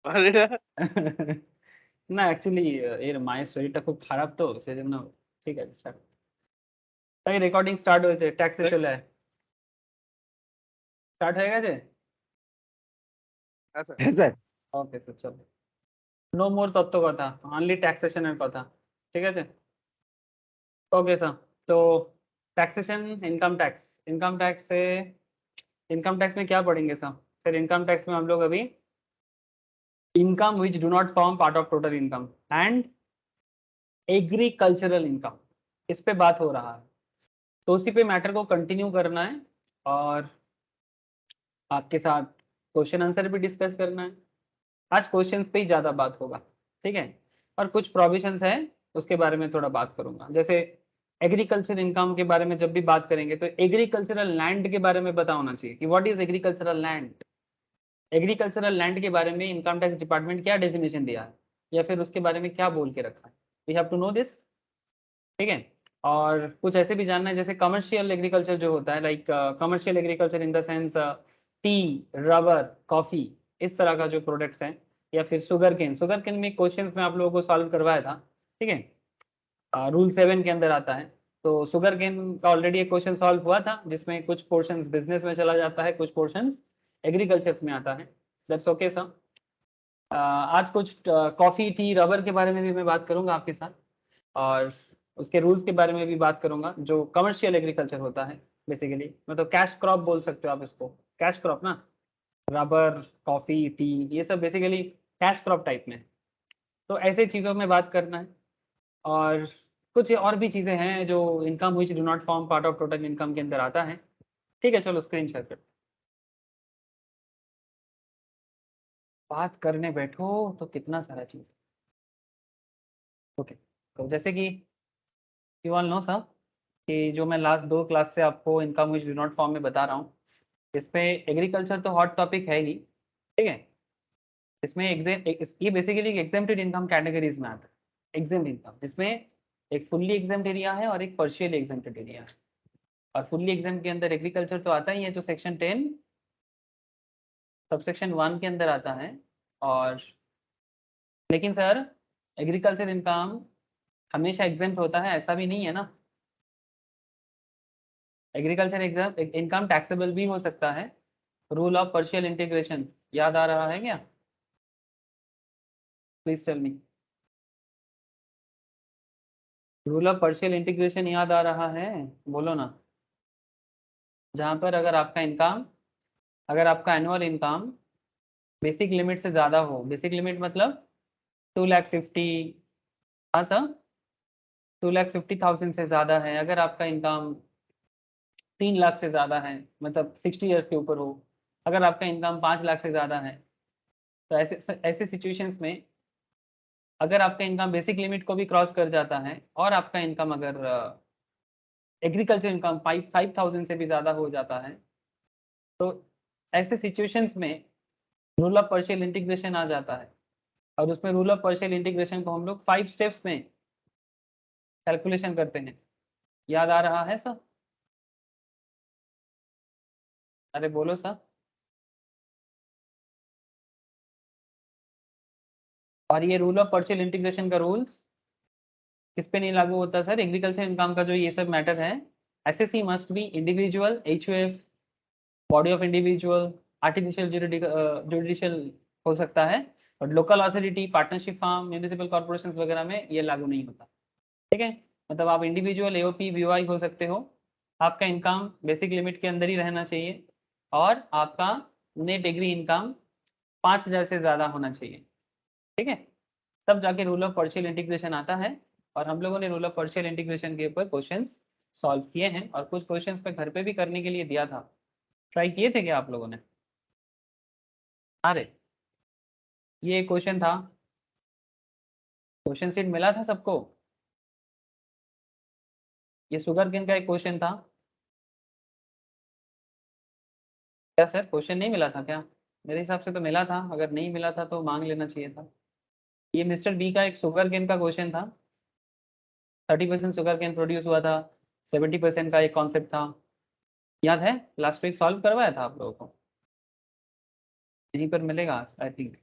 আরে না। না অ্যাকচুয়ালি এর মায়ের শরীরটা খুব খারাপ তো সেজন্য ঠিক আছে ছাড়। তাই রেকর্ডিং স্টার্ট হয়েছে ট্যাক্সে চলে আয়। স্টার্ট হয়ে গেছে? আচ্ছা। হ্যাঁ স্যার। ওকে তো চলো। নো মোর তত্ত্ব কথা, অনলি ট্যাক্সেশন এর কথা। ঠিক আছে? Okay sir. तो टैक्सेशन इनकम टैक्स से इनकम टैक्स में क्या पढ़ेंगे सर? फिर इनकम टैक्स में हम लोग अभी income which do not form part of total income and agricultural income, इस पे बात हो रहा है। तो उसी पे मैटर को कंटिन्यू करना है और आपके साथ क्वेश्चन आंसर भी डिस्कस करना है। आज क्वेश्चंस पे ही ज़्यादा बात होगा, ठीक है? और कुछ प्रोविजंस है उसके बारे में थोड़ा बात करूंगा। जैसे एग्रीकल्चर इनकम के बारे में जब भी बात करेंगे तो एग्रीकल्चरल लैंड के बारे में पता होना चाहिए कि what is agricultural land. Agricultural land के बारे में इनकम टैक्स डिपार्टमेंट क्या डेफिनेशन दिया है या फिर उसके बारे में क्या बोल के रखा है, we have to know this. ठीक है? और कुछ ऐसे भी जानना है जैसे कमर्शियल एग्रीकल्चर जो होता है, like commercial agriculture in the sense T, rubber, coffee, इस तरह का जो प्रोडक्ट्स हैं, या फिर शुगर केन में क्वेश्चंस में आप लोगों को सॉल्व करवाया था। ठीक है? रूल 7 के अंदर आता है। तो शुगर केन का ऑलरेडी एक क्वेश्चन सॉल्व हुआ था जिसमें कुछ पोर्शंस बिजनेस में चला जाता है, कुछ पोर्शंस एग्रीकल्चर में आता है। That's okay sir. आज कुछ कॉफी, टी, रबर के बारे में भी मैं बात करूंगा आपके साथ और उसके रूल्स के बारे में भी बात करूंगा जो कमर्शियल एग्रीकल्चर होता है बेसिकली। मतलब कैश क्रॉप बोल सकते हो आप इसको, कैश क्रॉप ना, रबर, कॉफी, टी, ये सब बेसिकली कैश क्रॉप टाइप में। तो ऐसे चीज़ों में बात करना है और कुछ और भी चीज़ें हैं जो income which do not form part of total income के अंदर आता है। ठीक है, चलो स्क्रीन शेयर कर। बात करने बैठो तो कितना सारा चीज़। ओके, तो जैसे कि यू ऑल नो सर कि जो मैं लास्ट 2 क्लास से आपको income which do not form में बता रहा हूँ, इसमें एग्रीकल्चर तो हॉट टॉपिक है ही, ठीक है? इसमें ये बेसिकली एग्जेम्प्टेड इनकम कैटेगरीज में आता है। एग्जेम्प्ट इनकम जिसमें एक फुल्ली एग्जेम्प्ट एरिया है और एक पार्शियली एग्जेम्प्टेड एरिया है। और फुल्ली एग्जेम्प्ट के अंदर एग्रीकल्चर तो आता ही है जो सेक्शन 10 सबसेक्शन 1 के अंदर आता है। और लेकिन सर एग्रीकल्चर इनकम हमेशा एग्जेम्प्ट होता है ऐसा भी नहीं है ना। एग्रीकल्चर इनकम टैक्सेबल भी हो सकता है। रूल ऑफ पार्शियल इंटीग्रेशन याद आ रहा है क्या? Please tell me. Rule of partial integration याद आ रहा है? बोलो ना। जहाँ पर अगर आपका एनुअल इनकम बेसिक लिमिट से ज़्यादा हो, बेसिक लिमिट मतलब 2,50,000, हाँ सर, 2,50,000 से ज़्यादा है। अगर आपका इनकम 3 लाख से ज़्यादा है, मतलब 60 ईयर्स के ऊपर हो, अगर आपका इनकम 5 लाख से ज़्यादा है, तो ऐसे ऐसे सिचुएशंस में अगर आपका इनकम बेसिक लिमिट को भी क्रॉस कर जाता है और आपका इनकम अगर एग्रीकल्चर इनकम 5,000 से भी ज़्यादा हो जाता है, तो ऐसे सिचुएशंस में रूल ऑफ पार्शियल इंटीग्रेशन आ जाता है। और उसमें रूल ऑफ पार्शियल इंटीग्रेशन को हम लोग 5 स्टेप्स में कैलकुलेशन करते हैं। याद आ रहा है सर? अरे बोलो सर। और ये रूल ऑफ पार्शियल इंटीग्रेशन का रूल्स किस पे नहीं लागू होता सर? एग्रीकल्चर इनकम का जो ये सब मैटर है, SSC must be individual, HUF, body of individual, artificial judicial हो सकता है, but local authority, partnership firm, municipal corporation वगैरह में ये लागू नहीं होता। ठीक है? मतलब आप इंडिविजुअल, एओपी, वीओआई हो सकते हो, आपका इनकम बेसिक लिमिट के अंदर ही रहना चाहिए और आपका नेट एग्री इनकम 5,000 से ज़्यादा होना चाहिए। ठीक है? तब जाके रूल ऑफ पार्शियल इंटीग्रेशन आता है और हम लोगों ने रूल ऑफ पार्शियल इंटीग्रेशन के ऊपर क्वेश्चंस सॉल्व किए हैं और कुछ क्वेश्चंस पे घर पे भी करने के लिए दिया था। ट्राई किए थे क्या आप लोगों ने? अरे ये क्वेश्चन था, क्वेश्चन सीट मिला था सबको? ये शुगर केन का एक क्वेश्चन था क्या सर? क्वेश्चन नहीं मिला था क्या? मेरे हिसाब से तो मिला था, अगर नहीं मिला था तो मांग लेना चाहिए था। ये मिस्टर बी का एक शुगर केन का क्वेश्चन था। 30% शुगर केन प्रोड्यूस हुआ था, 70% का एक कॉन्सेप्ट था, याद है? लास्ट वीक सॉल्व करवाया था आप लोगों को, यहीं पर मिलेगा आई थिंक।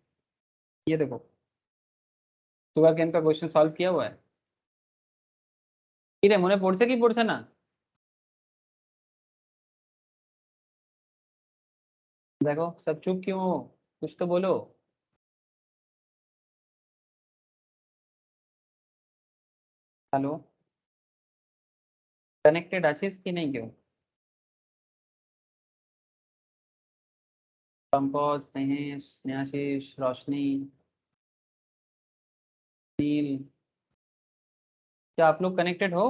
ये देखो शुगर केन का क्वेश्चन सॉल्व किया हुआ है। किरे मने पड़ছে কি পড়ছে না? देखो सब चुप क्यों हो, कुछ तो बोलो। हेलो, कनेक्टेड আছিস কি नहीं क्यों? पंकज, स्नेहेश, स्नेहाशीष, रोशनी, नील, क्या आप लोग कनेक्टेड हो?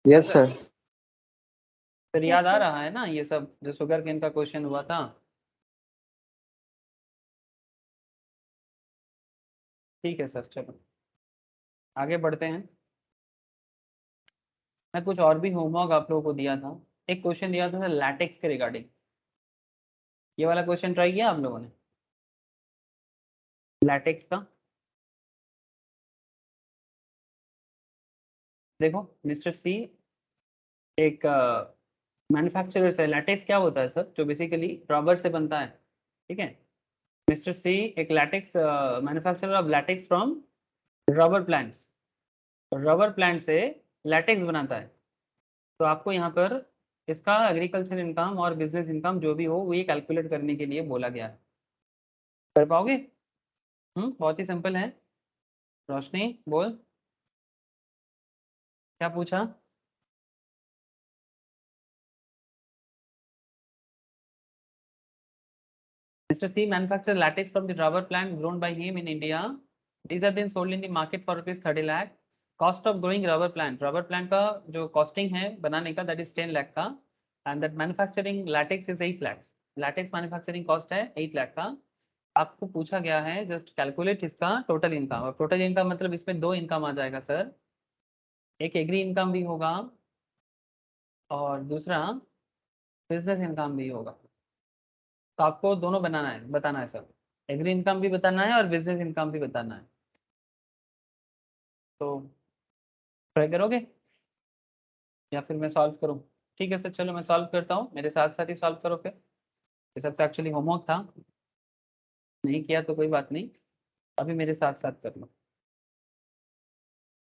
Yes sir. फिर याद आ रहा है ना ये सब जो शुगर केन का क्वेश्चन हुआ था? ठीक है सर, चलो आगे बढ़ते हैं। मैं कुछ और भी होमवर्क आप लोगों को दिया था। एक क्वेश्चन दिया था लैटेक्स के रिगार्डिंग। ये वाला क्वेश्चन ट्राई किया आप लोगों ने लैटेक्स का? देखो मिस्टर सी एक मैन्युफैक्चरर है। लैटेक्स क्या होता है सर? जो बेसिकली रबर से बनता है, ठीक है। मिस्टर सी एक latex manufacturer of latex from rubber plants. Rubber plant से लैटेक्स बनाता है। तो आपको यहाँ पर इसका एग्रीकल्चर इनकम और बिजनेस इनकम जो भी हो वो ये कैलकुलेट करने के लिए बोला गया है। कर पाओगे? बहुत ही सिंपल है। रोशनी बोल, क्या पूछा? Mr. C manufacture latex from the rubber plant grown by him in India. These are then sold in the market for rupees 30 lakh. Cost of growing rubber plant का जो costing है बनाने का that is 10 lakh का, and that manufacturing latex is 8 lakhs. latex manufacturing cost है 8 lakh का। आपको पूछा गया है जस्ट कैलकुलेट इसका टोटल इनकम। और टोटल इनकम मतलब इसमें दो इनकम आ जाएगा सर, एक एग्री इनकम भी होगा और दूसरा बिजनेस इनकम भी होगा। तो आपको दोनों बताना है सर, एग्री इनकम भी बताना है और बिजनेस इनकम भी बताना है। तो ट्राई करोगे या फिर मैं सॉल्व करूं? ठीक है सर, चलो मैं सॉल्व करता हूँ, मेरे साथ साथ ही सॉल्व करो फिर। ये सब तो एक्चुअली होमवर्क था, नहीं किया तो कोई बात नहीं, अभी मेरे साथ साथ कर लो।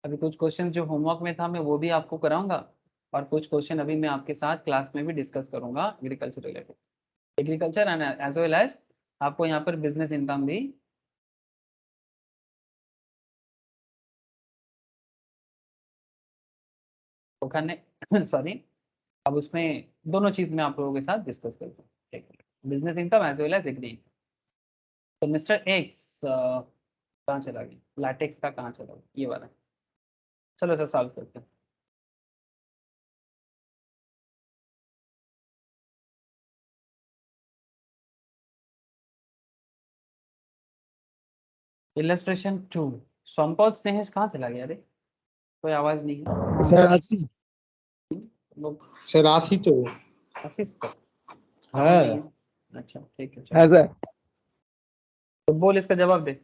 अभी कुछ क्वेश्चन जो होमवर्क में था मैं वो भी आपको कराऊंगा, और कुछ क्वेश्चन अभी मैं आपके साथ क्लास में भी डिस्कस करूंगा agriculture related, agriculture and as well as आपको यहाँ पर बिजनेस इनकम भी। ओखाने सॉरी, अब उसमें दोनों चीज मैं आप लोगों के साथ डिस्कस करता हूँ, ठीक है, business income as well as agri. तो मिस्टर एक्स कहाँ चला गया, लैटेक्स का कहाँ चला गया, ये वाला। चलो सर सॉल्व करते हैं। इलस्ट्रेशन 2। संपद स्नेहेश कहाँ चला गया रे, कोई आवाज नहीं है। सर आशीष, लोग सर आशीष तो आशीष को है। नहीं है। अच्छा ठीक है है चलो, सर। तो बोल इसका जवाब दे।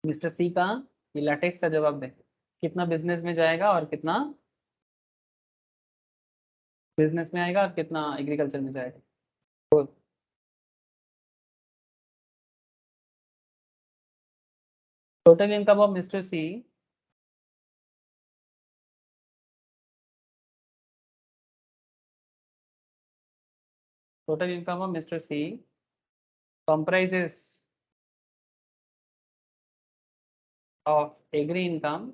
मिस्टर सी का ये लैटेक्स का जवाब दे, कितना बिजनेस में जाएगा और कितना बिजनेस में आएगा और कितना एग्रीकल्चर में जाएगा। बोल। Total income of mister C, total income of Mr. C comprises of agri income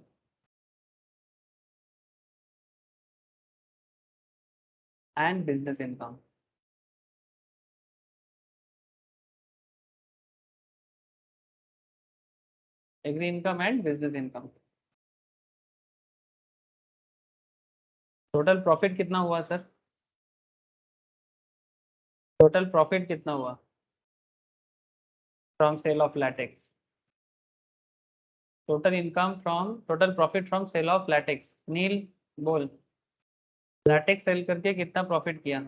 and business income. Agri income and business income. Total profit कितना हुआ सर? टोटल प्रॉफिट कितना हुआ from sale of latex? Total income from, total profit from sale of latex. Nil बोल, latex cell करके कितना profit किया?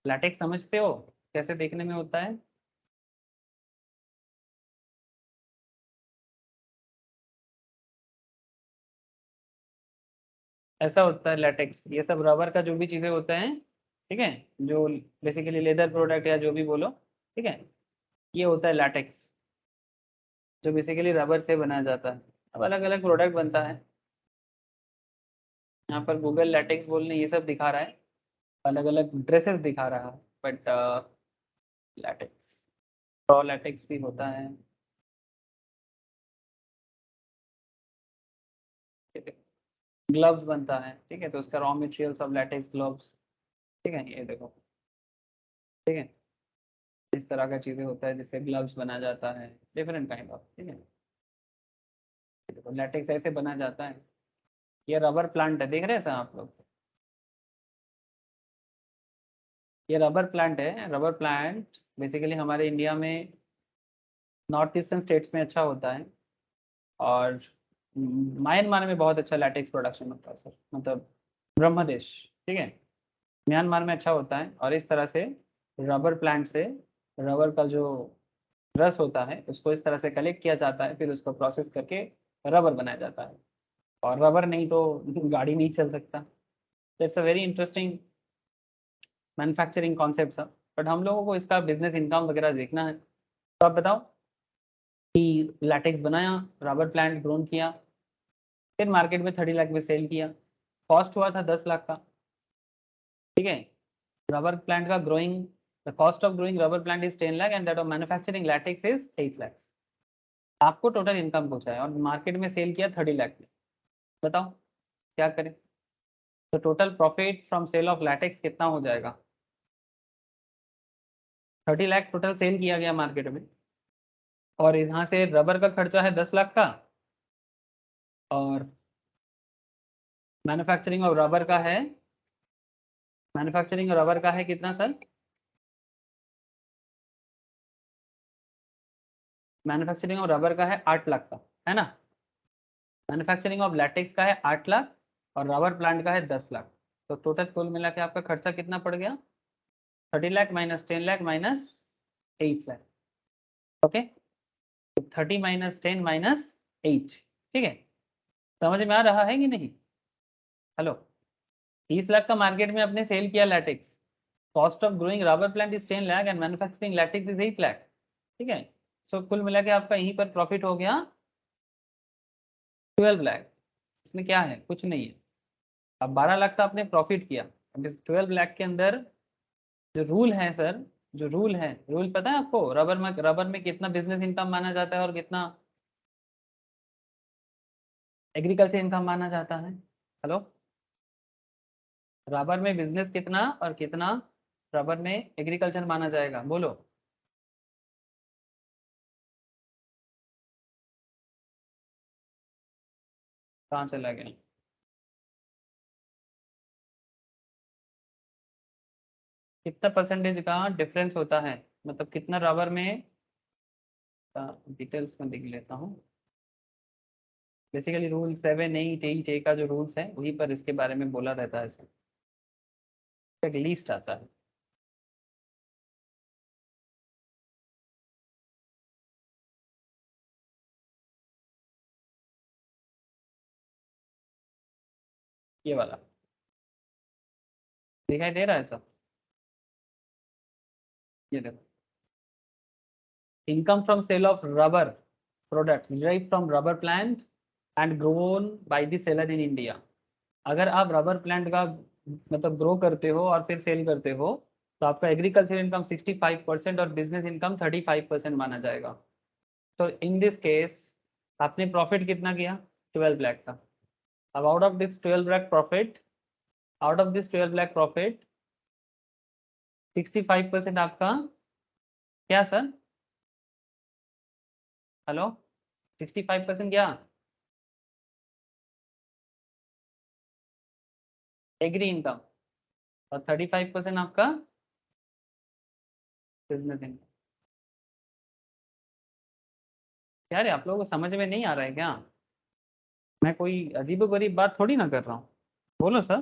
Latex समझते हो कैसे देखने में होता है? ऐसा होता है लैटेक्स, ये सब रबर का जो भी चीजें होते हैं ठीक है, जो बेसिकली लेदर प्रोडक्ट या जो भी बोलो, ठीक है, ये होता है लैटेक्स, जो बेसिकली रबर से बनाया जाता है। अब अलग अलग प्रोडक्ट बनता है, यहाँ पर गूगल लैटेक्स बोलने ये सब दिखा रहा है, अलग अलग ड्रेसेस दिखा रहा है, बट लैटेक्स, रॉ लैटेक्स भी होता है, ठीक है, ग्लव्स बनता है, ठीक है, तो उसका रॉ मटेरियल सब लैटेक्स ग्लव्स, ठीक है, ये देखो, ठीक है, इस तरह का चीज़ें होता है जिससे ग्लव्स बना जाता है, डिफरेंट काइंड ऑफ, ठीक है, देखो लैटेक्स ऐसे बना जाता है। ये रबर प्लांट है, देख रहे हैं सर आप लोग, ये रबर प्लांट है। रबर प्लांट बेसिकली हमारे इंडिया में नॉर्थ ईस्टर्न स्टेट्स में अच्छा होता है, और म्यांमार में बहुत अच्छा लैटेक्स प्रोडक्शन होता है सर, मतलब ब्रह्मदेश, ठीक है, म्यांमार में अच्छा होता है, और इस तरह से रबर प्लांट से रबर का जो रस होता है उसको इस तरह से कलेक्ट किया जाता है, फिर उसको प्रोसेस करके रबर बनाया जाता है, और रबर नहीं तो गाड़ी नहीं चल सकता। It's a very interesting manufacturing concept sir, but हम लोगों को इसका बिजनेस इनकम वगैरह देखना है। तो आप बताओ कि लैटेक्स बनाया, रबर प्लांट ग्रोन किया, फिर मार्केट में 30 लाख में सेल किया, कॉस्ट हुआ था 10 लाख का, ठीक है, रबर प्लांट का growing, the cost of growing rubber plant is 10 lakh and that of manufacturing latex is 8 lakh. आपको टोटल इनकम पूछा है और मार्केट में सेल किया 30 लाख में, बताओ क्या करें? तो total profit from sale of latex कितना हो जाएगा? 30 लाख टोटल सेल किया गया मार्केट में, और यहाँ से रबर का खर्चा है 10 लाख का, और मैन्युफैक्चरिंग ऑफ रबर का है, मैन्युफैक्चरिंग रबर का है कितना सर? मैन्युफैक्चरिंग ऑफ रबर का है 8 लाख का, है ना? मैन्युफैक्चरिंग ऑफ लैटेक्स का है 8 लाख, और रबर प्लांट का है 10 लाख। तो टोटल कुल मिला के आपका खर्चा कितना पड़ गया? 30 lakh minus 10 lakh minus 8 lakh, okay, 30 minus 10 minus 8, ठीक है, समझ में आ रहा है कि नहीं? हेलो, 30 लाख का मार्केट में आपने सेल किया latex, cost of growing rubber plant is 10 lakh and manufacturing latex is 8 lakh, ठीक है, सो कुल मिला के आपका यहीं पर प्रॉफिट हो गया 12 लाख। इसमें क्या है? कुछ नहीं है। अब 12 लाख का आपने प्रॉफिट किया, अब इस 12 लाख के अंदर जो रूल है सर, जो रूल है, रूल पता है आपको? रबर में कितना बिजनेस इनकम माना जाता है और कितना एग्रीकल्चर इनकम माना जाता है? हेलो, रबर में बिजनेस कितना और कितना रबर में एग्रीकल्चर माना जाएगा, बोलो? कहाँ चला गया? कितना परसेंटेज का डिफरेंस होता है, मतलब कितना रबर में, डिटेल्स में देख लेता हूँ। बेसिकली रूल 7, 8, 8 का जो रूल्स है वहीं पर इसके बारे में बोला रहता है सर, एक लिस्ट आता है। ये वाला दिखाई दे रहा है सर, ये देखो, income from sale of rubber products derived from rubber plant and grown by the seller in India. अगर आप रबर प्लांट का मतलब ग्रो करते हो और फिर सेल करते हो, तो आपका एग्रीकल्चर इनकम 65% और बिजनेस इनकम 35% माना जाएगा। तो इन दिस केस आपने प्रॉफिट कितना किया? 12 लाख का। अब out of this 12 lakh profit, out of this 12 lakh profit 65% आपका क्या सर? हेलो, 65% क्या? एग्री इनकम, और 35% आपका बिजनेस इनकम। क्या रे, आप लोगों को समझ में नहीं आ रहा है क्या? मैं कोई अजीबोगरीब बात थोड़ी ना कर रहा हूँ, बोलो सर,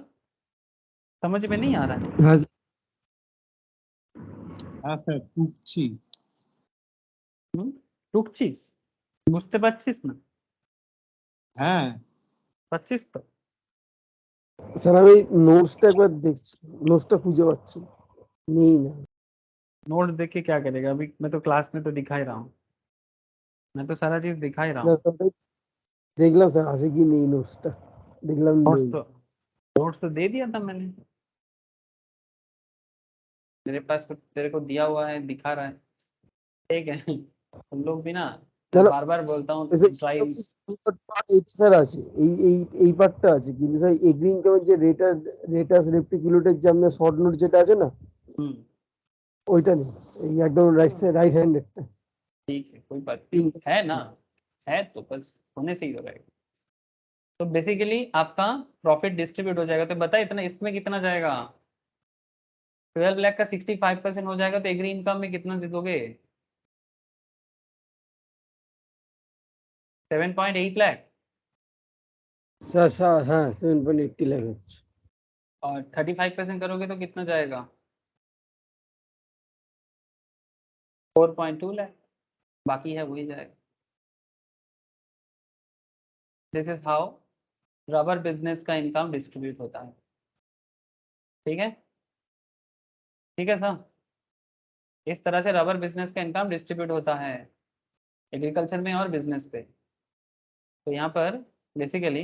समझ में नहीं आ रहा है? हाँ हाँ सर, টুকছি। টুকছিস? বুঝতে পারছিস না? হ্যাঁ 25 তো? স্যার আমি নোটসটা একবার দেখছি, নোটসটা খুঁজে পাচ্ছি না। নেই না। नोट्स देख के क्या करेगा? अभी मैं तो क्लास में तो दिखा ही रहा हूँ, मैं तो सारा चीज दिखा ही रहा না हूँ। স্যার দেখলাম স্যার আছে কি নেই নোটসটা, দেখলাম নেই। नोट्स तो दे दिया था मैंने, मेरे पास तो तेरे को दिया हुआ है, दिखा रहा है, ठीक है। तुम लोग भी ना, না मैं না, बार बार बोलता हूँ ट्राई। স্যার আছে এই পার্টটা আছে, কিন্তু স্যার এগ্রি ইনকামের যে রেটাস রেপ্টিকুলেটের যে আপনার শর্ট নোট যেটা আছে না, ওইটা নেই। এই একদম রাইট হ্যান্ডেডটা। ठीक है, कोई बात नहीं है ना, है तो बस होने से ही हो रहेगा। तो बेसिकली आपका प्रॉफिट डिस्ट्रीब्यूट हो जाएगा। तो बता इतना, इसमें कितना जाएगा? 12 लाख का 65% हो जाएगा, तो एग्री इनकम में कितना दे दोगे? 7.8 लाख। স্যার হ্যাঁ 7.80 লাখ হচ্ছে। और 35% करोगे तो कितना जाएगा? 4.2 लाख, बाकी है वही जाएगा। This is how rubber business का इनकम डिस्ट्रीब्यूट होता है। ठीक है, ठीक है सर, इस तरह से रबर बिजनेस का इनकम डिस्ट्रीब्यूट होता है एग्रीकल्चर में और बिजनेस पे। तो यहाँ पर बेसिकली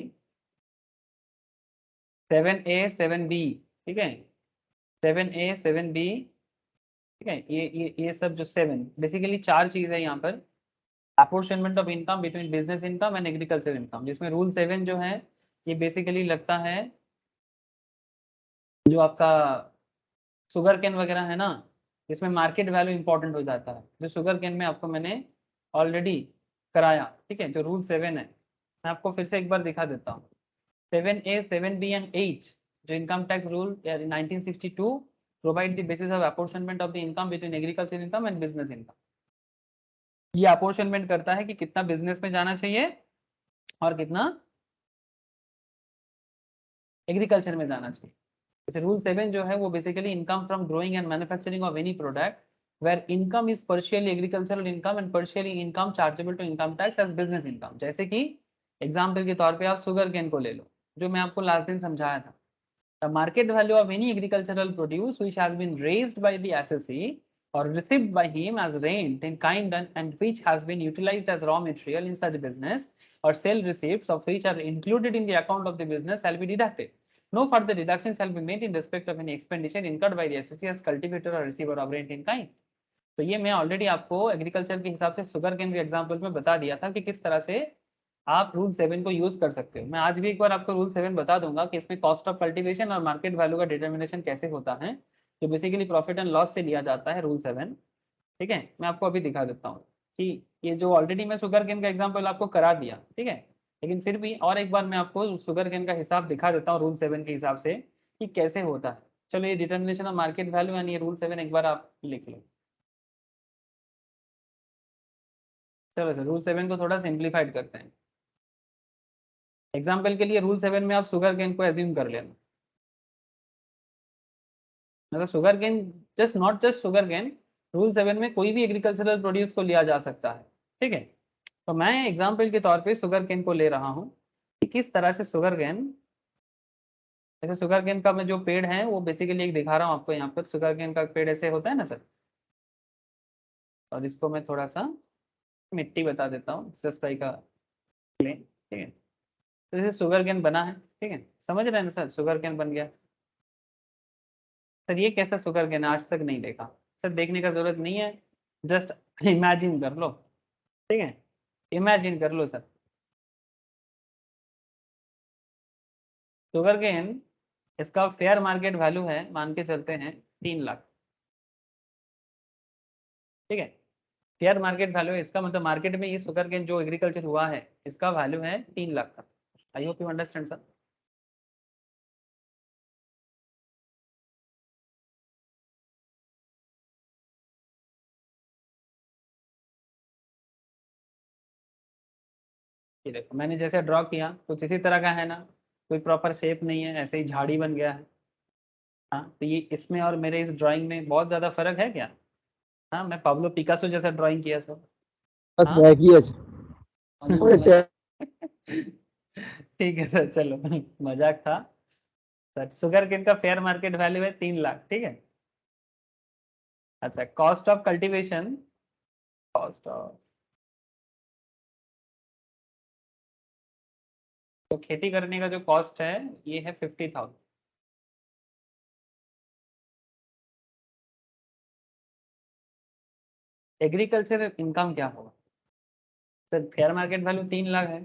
7A 7B, ठीक है, 7A 7B, ठीक है, ये सब जो 7 बेसिकली 4 चीज है यहाँ पर। Apportionment of income between business income and agriculture income, जिसमें रूल 7 जो है ये बेसिकली लगता है जो आपका शुगर केन वगैरह है ना, इसमें मार्केट वैल्यू इंपॉर्टेंट हो जाता है, जो शुगर केन में आपको मैंने ऑलरेडी कराया, ठीक है, जो रूल 7 है मैं आपको फिर से एक बार दिखा देता हूँ। 7A 7B एंड 8 जो income tax rule 1962 provide the basis of apportionment of the income between agriculture income and business income. ये अपॉर्चनमेंट करता है कि कितना बिजनेस में जाना चाहिए और कितना एग्रीकल्चर में जाना चाहिए। जैसे रूल 7 जो है वो basically income from growing and manufacturing of any product where income is partially agricultural income and partially income chargeable to income tax as business income. जैसे कि एग्जाम्पल के तौर पे आप शुगर केन को ले लो, जो मैं आपको लास्ट दिन समझाया था। The market value of any agricultural produce which has been raised by the assessee or received by him as rent in kind and which has been utilized as raw material in such business or sale receipts of which are included in the account of the business shall be deducted. No further deduction shall be made in respect of any expenditure incurred by the assessee as cultivator or receiver of rent in kind. तो ये मैं already आपको agriculture के हिसाब से sugar cane के example में बता दिया था कि किस तरह से आप रूल 7 को यूज कर सकते हो। मैं आज भी एक बार आपको रूल 7 बता दूंगा कि इसमें कॉस्ट ऑफ कल्टीवेशन और मार्केट वैल्यू का डिटर्मिनेशन कैसे होता है, जो बेसिकली प्रॉफिट एंड लॉस से लिया जाता है रूल 7। ठीक है, मैं आपको अभी दिखा देता हूँ कि ये जो ऑलरेडी मैं शुगर केन का एग्जाम्पल आपको करा दिया, ठीक है, लेकिन फिर भी और एक बार मैं आपको शुगर केन का हिसाब दिखा देता हूँ रूल 7 के हिसाब से कि कैसे होता है। चलो ये determination of market value and ये रूल 7 एक बार आप लिख लो। चलो सर, रूल 7 को थोड़ा सिंप्लीफाइड करते हैं। एग्जाम्पल के लिए रूल 7 में आप शुगर केन को एज्यूम कर लेना, मतलब sugar cane just not just sugar cane, rule 7 में कोई भी एग्रीकल्चरल प्रोड्यूस को लिया जा सकता है। ठीक है, तो मैं एग्जाम्पल के तौर पे शुगर केन को ले रहा हूँ कि किस तरह से शुगर केन, जैसे शुगर केन का मैं जो पेड़ है वो बेसिकली एक दिखा रहा हूँ आपको। यहाँ पर शुगर केन का पेड़ ऐसे होता है ना सर, और इसको मैं थोड़ा सा मिट्टी बता देता हूँ जस्ट लाइक का प्लेन। ठीक है, तो जैसे शुगर केन बना है, ठीक है, समझ रहे हैं ना सर, शुगर केन बन गया। सर ये कैसा शुगर केन आज तक नहीं देखा? सर देखने का जरूरत नहीं है, जस्ट इमेजिन कर लो। ठीक है, इमेजिन कर लो सर, शुगर केन इसका फेयर मार्केट वैल्यू है, मान के चलते हैं 3 लाख। ठीक है, फेयर मार्केट वैल्यू है इसका, मतलब मार्केट में ये शुगर केन जो एग्रीकल्चर हुआ है इसका वैल्यू है 3 लाख का। आई होप यू अंडरस्टैंड सर। ये देखो मैंने जैसे ड्रॉ किया कुछ इसी तरह का है ना, कोई प्रॉपर शेप नहीं है, ऐसे ही झाड़ी बन गया है। हाँ, तो ये इसमें और मेरे इस ड्राइंग में बहुत ज़्यादा फर्क है क्या? हाँ, मैं पाब्लो पिकासो जैसा ड्राइंग किया सर। আচ্ছা हाँ একই আছে। ठीक है सर, चलो मजाक था। सर शुगर केन का फेयर मार्केट वैल्यू है 3 लाख, ठीक है। अच्छा, cost of cultivation, cost of, तो खेती करने का जो कॉस्ट है ये है 50,000। एग्रीकल्चर इनकम क्या होगा sir? Fair market value 3 lakh है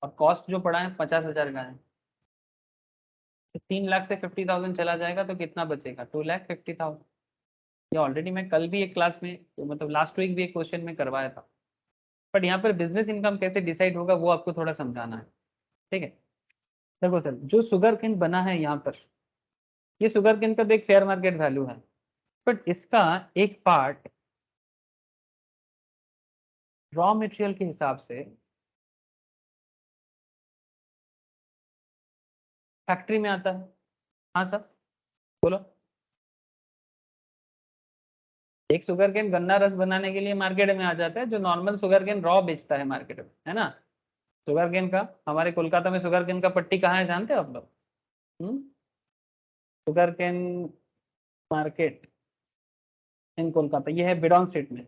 और कॉस्ट जो पड़ा है 50,000 का है, तो 3 लाख से 50,000 चला जाएगा तो कितना बचेगा? 2,50,000। ये ऑलरेडी मैं कल भी एक क्लास में, तो मतलब लास्ट वीक भी एक क्वेश्चन में करवाया था, बट यहाँ पर बिजनेस इनकम कैसे डिसाइड होगा वो आपको थोड़ा समझाना है, ठीक है। देखो सर, जो शुगर केन बना है यहाँ पर, ये शुगर केन का तो एक फेयर मार्केट वैल्यू है, बट इसका एक पार्ट रॉ मटेरियल के हिसाब से फैक्ट्री में आता है। हाँ सर, बोलो। एक शुगर केन गन्ना रस बनाने के लिए मार्केट में आ जाता है, जो नॉर्मल शुगर केन रॉ बेचता है मार्केट में, है ना। शुगर केन का, हमारे कोलकाता में शुगर केन का पट्टी कहाँ है जानते हो आप लोग? Sugar cane market in Kolkata, ये है बिडॉन स्ट्रीट में।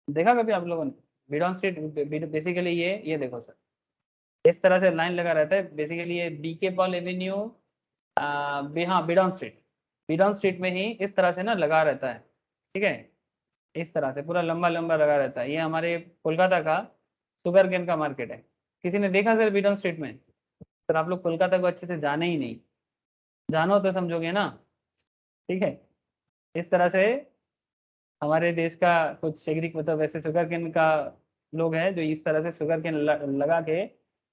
देखा कभी आप लोगों ने बिडॉन स्ट्रीट? बेसिकली ये देखो सर, इस तरह से लाइन लगा रहता है। बेसिकली ये बीके पॉल एवेन्यू, हाँ बिडॉन स्ट्रीट, बिडॉन स्ट्रीट में ही इस तरह से ना लगा रहता है, ठीक है। इस तरह से पूरा लंबा लंबा लगा रहता है। ये हमारे कोलकाता का शुगर केन का मार्केट है। किसी ने देखा सर बिडॉन स्ट्रीट में? सर आप लोग कोलकाता को अच्छे से जाने ही नहीं, जानो तो समझोगे ना, ठीक है। इस तरह से हमारे देश का कुछ एग्री मतलब वैसे शुगर केन का लोग हैं जो इस तरह से शुगर केन लगा के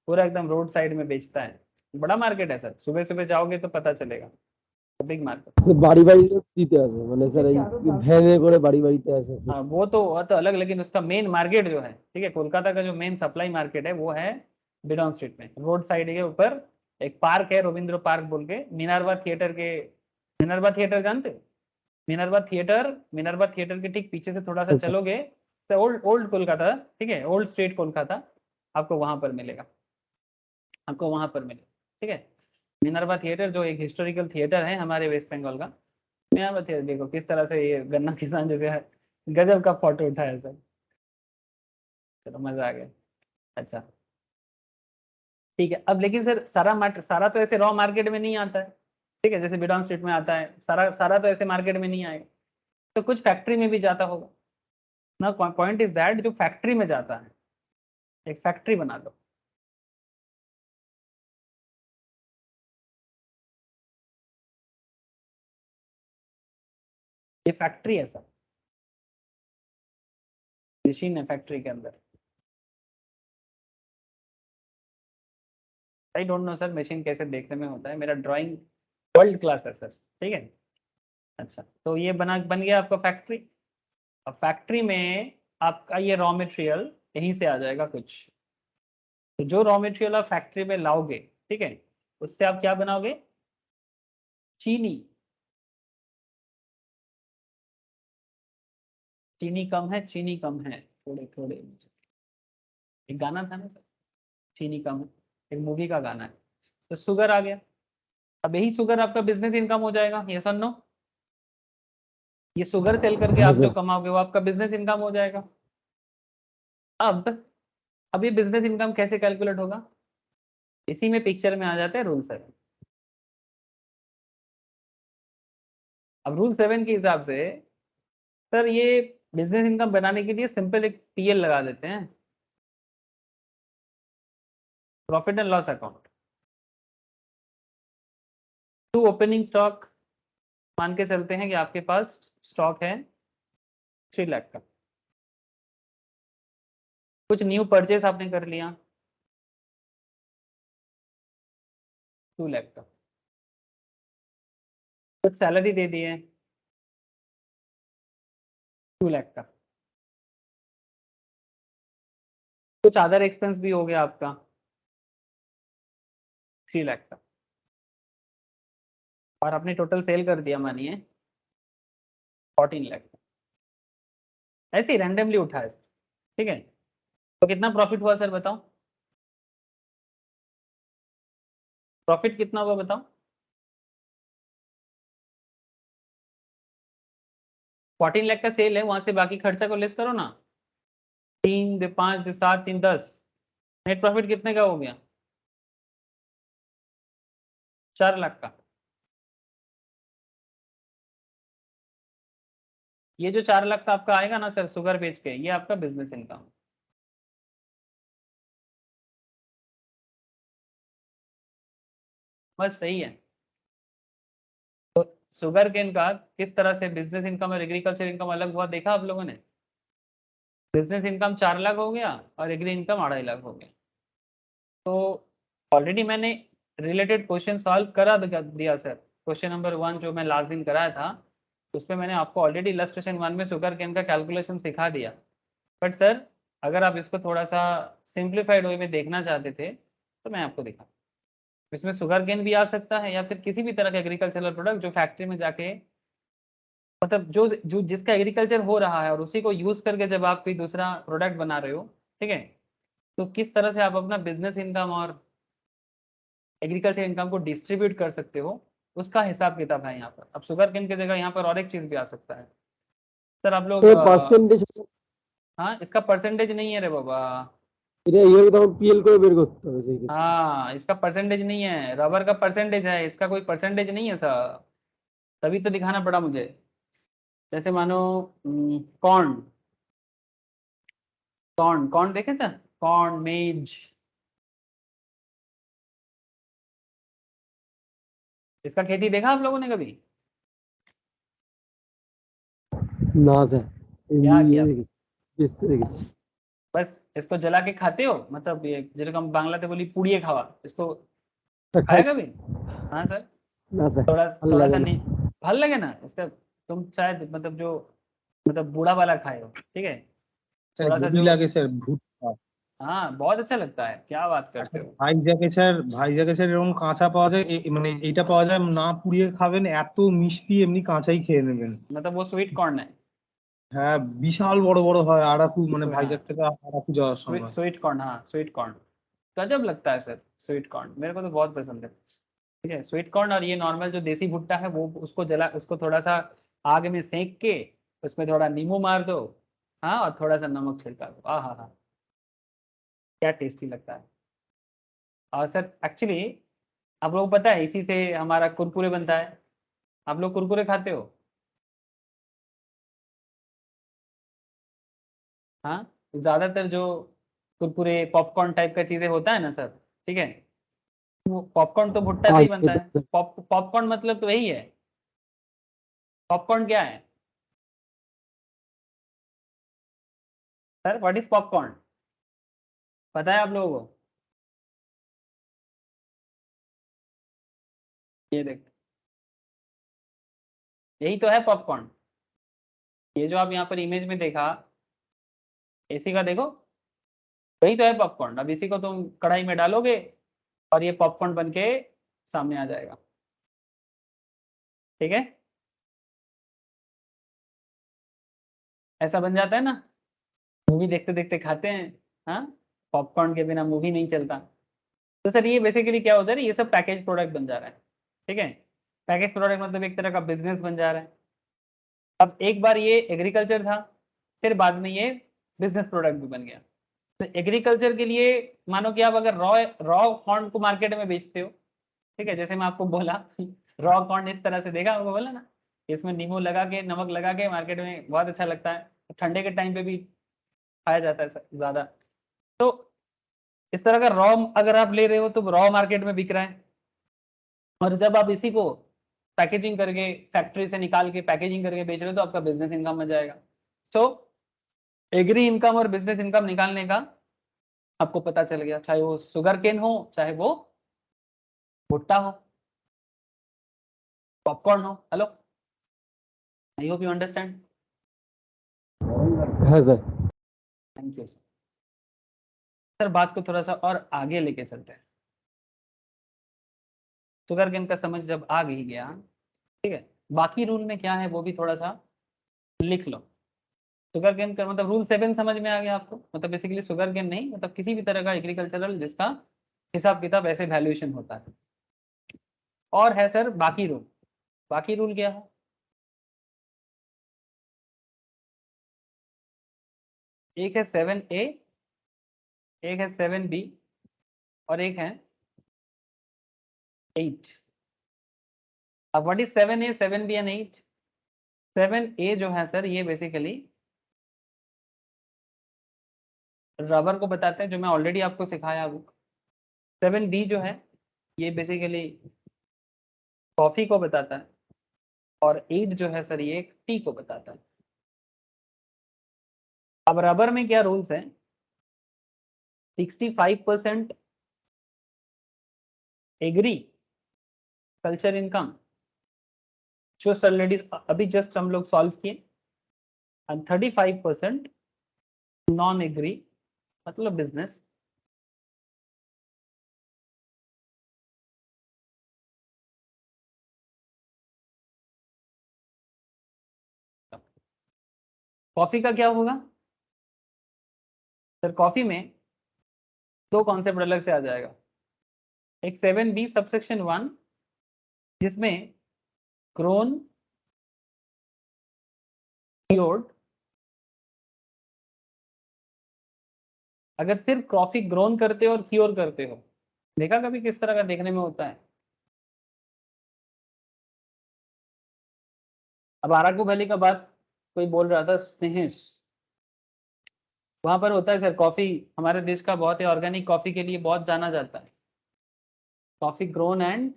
पूरा एकदम रोड साइड में बेचता है। बड़ा मार्केट है सर, सुबह सुबह जाओगे तो पता चलेगा, बिग मार्केट। সে বাড়ি বাড়িতে দিতে আছে মানে স্যার এই ভ্যানে করে বাড়ি বাড়িতে আসে हाँ वो तो अलग, लेकिन उसका मेन मार्केट जो है, ठीक है, कोलकाता का जो मेन सप्लाई मार्केट है वो है बिडॉन स्ट्रीट में, रोड साइड के ऊपर। एक पार्क है रविंद्र पार्क बोल के, मिनर्वा थिएटर के, मिनर्वा थिएटर जानते हो? मिनर्वा थिएटर के ठीक पीछे से थोड़ा सा अच्छा चलोगे तो ओल्ड ओल्ड कोलकाता, ठीक है, ओल्ड स्ट्रीट कोलकाता, आपको वहां पर मिलेगा, आपको वहां पर मिलेगा, ठीक है। मिनर्वा थिएटर जो एक हिस्टोरिकल थिएटर है हमारे वेस्ट बंगाल का। मिनर्वा थिएटर देखो किस तरह से ये गन्ना किसान जैसे है, गजब का फोटो उठाया सर, चलो मजा आ गया। अच्छा ठीक है, अब लेकिन सर सारा तो ऐसे रॉ मार्केट में नहीं आता है, ठीक है, जैसे बिडॉन स्ट्रीट में आता है, सारा सारा तो ऐसे मार्केट में नहीं आएगा, तो कुछ फैक्ट्री में भी जाता होगा ना। पॉइंट इज दैट जो फैक्ट्री में जाता है, एक फैक्ट्री बना दो। ये फैक्ट्री है सर, मशीन है फैक्ट्री के अंदर। I don't know sir machine कैसे देखने में होता है, मेरा ड्राइंग वर्ल्ड क्लास है सर, ठीक है। अच्छा, तो ये बन गया आपका फैक्ट्री। अब फैक्ट्री में आपका ये रॉ मटेरियल यहीं से आ जाएगा कुछ, तो जो रॉ मटेरियल आप फैक्ट्री में लाओगे, ठीक है, उससे आप क्या बनाओगे? चीनी। चीनी कम है, चीनी कम है, थोड़े थोड़े। एक गाना था ना सर, चीनी कम है, एक मूवी का गाना है। तो शुगर आ गया, अब यही शुगर आपका बिजनेस इनकम हो जाएगा, ये सर नो, ये शुगर सेल करके হ্যাঁ आप जो স্যার कमाओगे वो आपका बिजनेस इनकम हो जाएगा। अब अब ये बिजनेस इनकम कैसे कैलकुलेट होगा? इसी में पिक्चर में आ जाता है रूल 7। अब रूल 7 के हिसाब से सर ये बिजनेस इनकम बनाने के लिए सिंपल एक पीएल लगा देते हैं, profit and loss account. To opening stock, मान के चलते हैं कि आपके पास स्टॉक है 3 लाख का, कुछ न्यू परचेस आपने कर लिया 2 लाख का, कुछ सैलरी दे दिए 2 लाख का, कुछ अदर एक्सपेंस भी हो गया आपका 3 लाख का, और आपने टोटल सेल कर दिया मानिए 14 लाख का। ऐसे ही रैंडमली उठाया सर, ठीक है। तो कितना प्रॉफिट हुआ सर बताओ? प्रॉफिट कितना हुआ बताओ? 14 लाख का सेल है, वहां से बाकी खर्चा को लेस करो ना। 3 दे 5 दे 7 3 10, नेट प्रॉफिट कितने का हो गया? 4 लाख का। ये जो 4 लाख का आपका आएगा ना सर शुगर बेच के, ये आपका बिजनेस इनकम। बस सही है। तो शुगर केन का किस तरह से बिजनेस इनकम और एग्रीकल्चर इनकम अलग हुआ देखा आप लोगों ने? बिजनेस इनकम 4 लाख हो गया और एग्री इनकम 2.5 लाख हो गया। तो ऑलरेडी मैंने रिलेटेड क्वेश्चन सॉल्व करा दिया सर। क्वेश्चन नंबर 1 जो मैं लास्ट दिन कराया था, उसमें मैंने आपको ऑलरेडी इलस्ट्रेशन 1 में शुगर केन का कैलकुलेशन सिखा दिया। बट सर अगर आप इसको थोड़ा सा सिंप्लीफाइड वे में देखना चाहते थे तो मैं आपको दिखा, इसमें शुगर केन भी आ सकता है या फिर किसी भी तरह का एग्रीकल्चरल प्रोडक्ट जो फैक्ट्री में जाके, मतलब जो जो जिसका एग्रीकल्चर हो रहा है और उसी को यूज करके जब आप कोई दूसरा प्रोडक्ट बना रहे हो, ठीक है, तो किस तरह से आप अपना बिजनेस इनकम और एग्रीकल्चर इनकम को डिस्ट्रीब्यूट कर सकते हो, उसका हिसाब किताब है यहाँ पर। अब शुगर केन की जगह यहाँ पर और एक चीज भी आ सकता है सर। आप लोग परसेंटेज हाँ, इसका परसेंटेज नहीं है रे बाबा। এটা এইভাবে তখন পিএল করে বের করতে হবে সেই ক্ষেত্রে। हाँ, इसका परसेंटेज नहीं है, रबर का परसेंटेज है, इसका कोई परसेंटेज नहीं है सर। तभी तो दिखाना पड़ा मुझे। जैसे मानो कॉर्न, कॉर्न कॉर्न देखे सर, कॉर्न मेज, इसका खेती देखा आप लोगों ने कभी? না স্যার क्या এমনি किया? দেখেছি, বেচতে দেখেছি। बस इसको जला के खाते हो, मतलब ये যেরকম বাংলাতে বলি পুড়িয়ে খাওয়া, इसको खाया कभी? हाँ सर। না স্যার थोड़ा ভালো थोड़ा লাগে सा না। नहीं ভাল लगे ना इसका? तुम शायद मतलब जो मतलब बूढ़ा वाला खाए हो, ठीक है, স্যার थोड़ा सा হেভি जो, লাগে স্যার ভুট্টা। हाँ बहुत अच्छा लगता है, क्या बात करते हो। ভাইজাকে স্যার এরকম কাঁচা পাওয়া যায়, মানে এইটা পাওয়া যায় না, পুড়িয়ে খাবেন এত মিষ্টি, এমনি কাঁচাই খেয়ে নেবেন। मतलब वो स्वीट कॉर्न है। হ্যাঁ বিশাল বড় বড় হয়, আরাকু মানে हाँ ভাইজাক থেকে আরাকু যাওয়ার সময়। स्वीट कॉर्न, हाँ स्वीट कॉर्न गजब लगता है सर। स्वीट कॉर्न मेरे को तो बहुत पसंद है। ठीक है, स्वीट कॉर्न और ये नॉर्मल जो देसी भुट्टा है वो, उसको जला, उसको थोड़ा सा आग में सेक के उसमें थोड़ा नींबू मार दो, हाँ, और थोड़ा सा नमक छिड़का दो, हाँ हाँ हाँ, क्या टेस्टी लगता है। और सर एक्चुअली आप लोगों को पता है इसी से हमारा कुरकुरे बनता है। आप लोग कुरकुरे खाते हो? हाँ, ज्यादातर जो कुरकुरे पॉपकॉर्न टाइप का चीजें होता है ना सर, ठीक है, वो पॉपकॉर्न तो भुट्टा से ही আজ बनता খেতে है। पॉपकॉर्न मतलब तो वही है। पॉपकॉर्न क्या है सर? व्हाट इज पॉपकॉर्न, पता है आप लोगों को? ये देख, यही तो है पॉपकॉर्न। ये जो आप यहाँ पर इमेज में देखा, इसी का देखो, वही तो है पॉपकॉर्न। अब इसी को तुम कढ़ाई में डालोगे और ये पॉपकॉर्न बन के सामने आ जाएगा, ठीक है, ऐसा बन जाता है ना। मूवी देखते देखते खाते हैं, हाँ, पॉपकॉर्न के बिना मूवी नहीं चलता। तो सर ये बेसिकली क्या हो जा रहा है, ये सब पैकेज प्रोडक्ट बन जा रहा है, ठीक है। पैकेज प्रोडक्ट मतलब एक तरह का बिजनेस बन जा रहा है। अब एक बार ये एग्रीकल्चर था, फिर बाद में ये बिजनेस प्रोडक्ट भी बन गया। तो एग्रीकल्चर के लिए मानो कि आप अगर रॉ रॉ कॉर्न को मार्केट में बेचते हो, ठीक है, जैसे मैं आपको बोला रॉ कॉर्न इस तरह से देखा आपको बोला ना, इसमें नींबू लगा के नमक लगा के मार्केट में बहुत अच्छा लगता है, ठंडे के टाइम पे भी खाया जाता है ज्यादा। तो इस तरह का रॉ अगर आप ले रहे हो तो रॉ मार्केट में बिक रहा है, और जब आप इसी को पैकेजिंग करके फैक्ट्री से निकाल के पैकेजिंग करके बेच रहे हो तो आपका बिजनेस इनकम बन जाएगा। तो एग्री इनकम और बिजनेस इनकम निकालने का आपको पता चल गया, चाहे वो शुगर केन हो, चाहे वो भुट्टा हो, पॉपकॉर्न हो। Hello, I hope you understand. হ্যাঁ স্যার। Thank you sir. बात को थोड़ा सा और आगे लेके चलते हैं। शुगर केन का समझ जब आ गई गया, ठीक है, बाकी रूल में क्या है वो भी थोड़ा सा लिख लो। शुगर केन का मतलब रूल 7 समझ में आ गया आपको? मतलब बेसिकली शुगर केन नहीं, मतलब किसी भी तरह का एग्रीकल्चरल जिसका हिसाब किताब ऐसे वैल्यूएशन होता है। और है सर बाकी रूल। बाकी रूल क्या है? एक है 7A, एक है 7B और एक है 8। अब what is 7A, 7B and 8? 7A जो है सर ये बेसिकली रबर को बताते हैं, जो मैं ऑलरेडी आपको सिखाया वो। 7B जो है ये बेसिकली कॉफी को बताता है और 8 जो है सर ये टी को बताता है। अब रबर में क्या रूल्स हैं? 65% एग्री कल्चर इनकम जो ऑलरेडी अभी जस्ट हम लोग सॉल्व किए, एंड 35% नॉन एग्री मतलब बिजनेस। कॉफी का क्या होगा सर? कॉफी में दो कॉन्सेप्ट अलग से आ जाएगा। एक 7B सबसेक्शन 1 जिसमें ग्रोन क्योर्ड, अगर सिर्फ कॉफी ग्रोन करते हो और क्योर करते हो, देखा कभी किस तरह का देखने में होता है? अब अराकू वैली का बात कोई बोल रहा था, स्नेहिस, वहां पर होता है सर कॉफी। हमारे देश का बहुत ही ऑर्गेनिक कॉफी के लिए बहुत जाना जाता है। कॉफी ग्रोन एंड,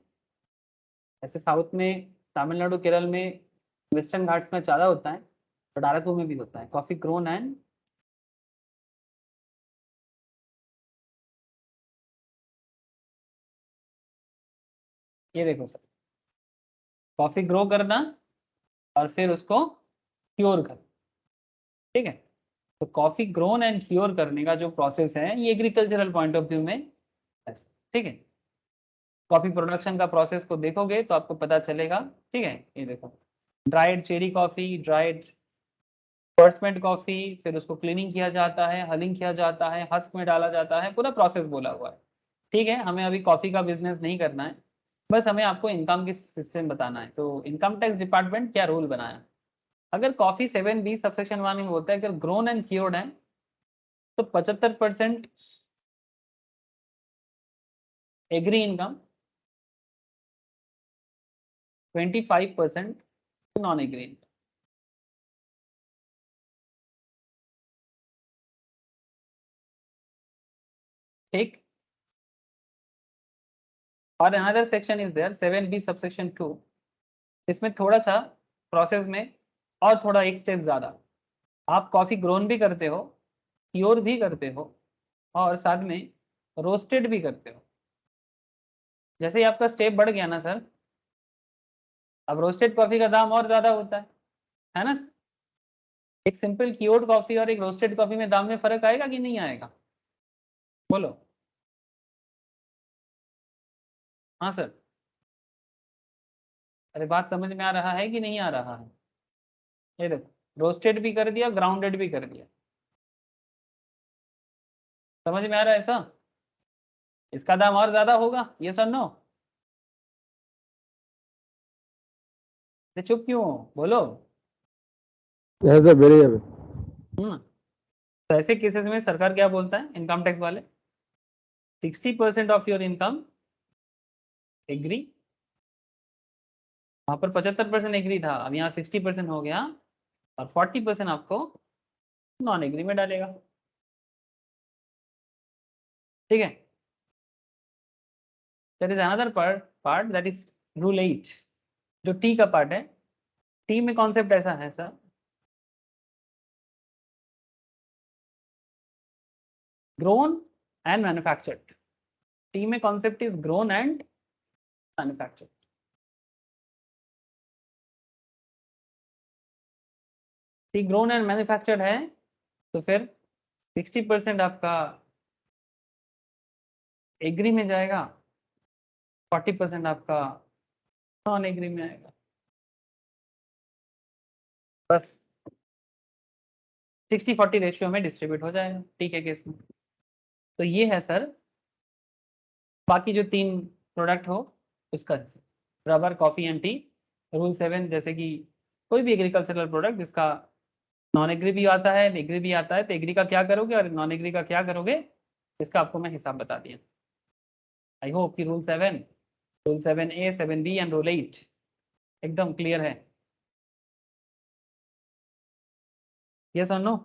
ऐसे साउथ में तमिलनाडु केरल में वेस्टर्न घाट्स में ज़्यादा होता है, बट अराकू में भी होता है कॉफी ग्रोन एंड। ये देखो सर, कॉफी ग्रो करना और फिर उसको क्योर करना, ठीक है? तो कॉफी ग्रोन एंड क्योर करने का जो प्रोसेस है ये एग्रीकल्चरल पॉइंट ऑफ व्यू में है, ठीक है? कॉफी प्रोडक्शन का प्रोसेस को देखोगे तो आपको पता चलेगा, ठीक है? ये देखो, dried cherry coffee, dried parchment coffee, फिर उसको क्लीनिंग किया जाता है, हलिंग किया जाता है, हस्क में डाला जाता है, पूरा प्रोसेस बोला हुआ है, ठीक है? हमें अभी कॉफी का बिजनेस नहीं करना है, बस हमें आपको इनकम की सिस्टम बताना है। तो इनकम टैक्स डिपार्टमेंट क्या रूल बनाया, अगर कॉफी 7B सबसेक्शन 1 में बोलता है अगर ग्रोन एंड क्योर्ड है तो 75% agri income, 25% non agri income, ठीक? और another section is there 7B subsection 2, इसमें थोड़ा सा प्रोसेस में और थोड़ा एक स्टेप ज़्यादा, आप कॉफ़ी ग्रोन भी करते हो, क्योर भी करते हो और साथ में रोस्टेड भी करते हो। जैसे ही आपका स्टेप बढ़ गया ना सर, अब रोस्टेड कॉफ़ी का दाम और ज़्यादा होता है ना? एक सिंपल क्योर्ड कॉफ़ी और एक रोस्टेड कॉफ़ी में दाम में फ़र्क आएगा कि नहीं आएगा? बोलो। हाँ सर, अरे बात समझ में आ रहा है कि नहीं आ रहा है? ये देखो, रोस्टेड भी कर दिया, ग्राउंडेड भी कर दिया, समझ में आ रहा है ऐसा? इसका दाम और ज्यादा होगा, ये सर नो? चुप क्यों हो, बोलो। ऐसा बेड़े जाবে। तो ऐसे केसेस में सरकार क्या बोलता है, इनकम टैक्स वाले, 60% ऑफ योर इनकम एग्री, वहां पर 75% एग्री था, अब यहाँ 60% हो गया और 40% आपको नॉन एग्री में डालेगा, ठीक है? That is another part that is rule 8, जो टी का पार्ट है। टी में कॉन्सेप्ट ऐसा है sir, grown and manufactured. Tea में concept is grown and manufactured. Tea grown and manufactured है तो फिर 60% आपका एग्री में जाएगा, 40% आपका नॉन एग्री में आएगा, बस 60-40 रेशियो में डिस्ट्रीब्यूट हो जाएगा, ठीक है केस में? तो ये है सर बाकी जो 3 प्रोडक्ट हो उसका हिस्सा। Rubber, coffee and T. Rule 7 जैसे कि कोई भी एग्रीकल्चरल प्रोडक्ट जिसका नॉन एग्री भी आता है, एग्री भी आता है, तो एग्री का क्या करोगे और नॉन एग्री का क्या करोगे, इसका आपको मैं हिसाब बता दिया। आई होप कि rule 7A, 7B and rule 8 एकदम क्लियर है। यस और नो?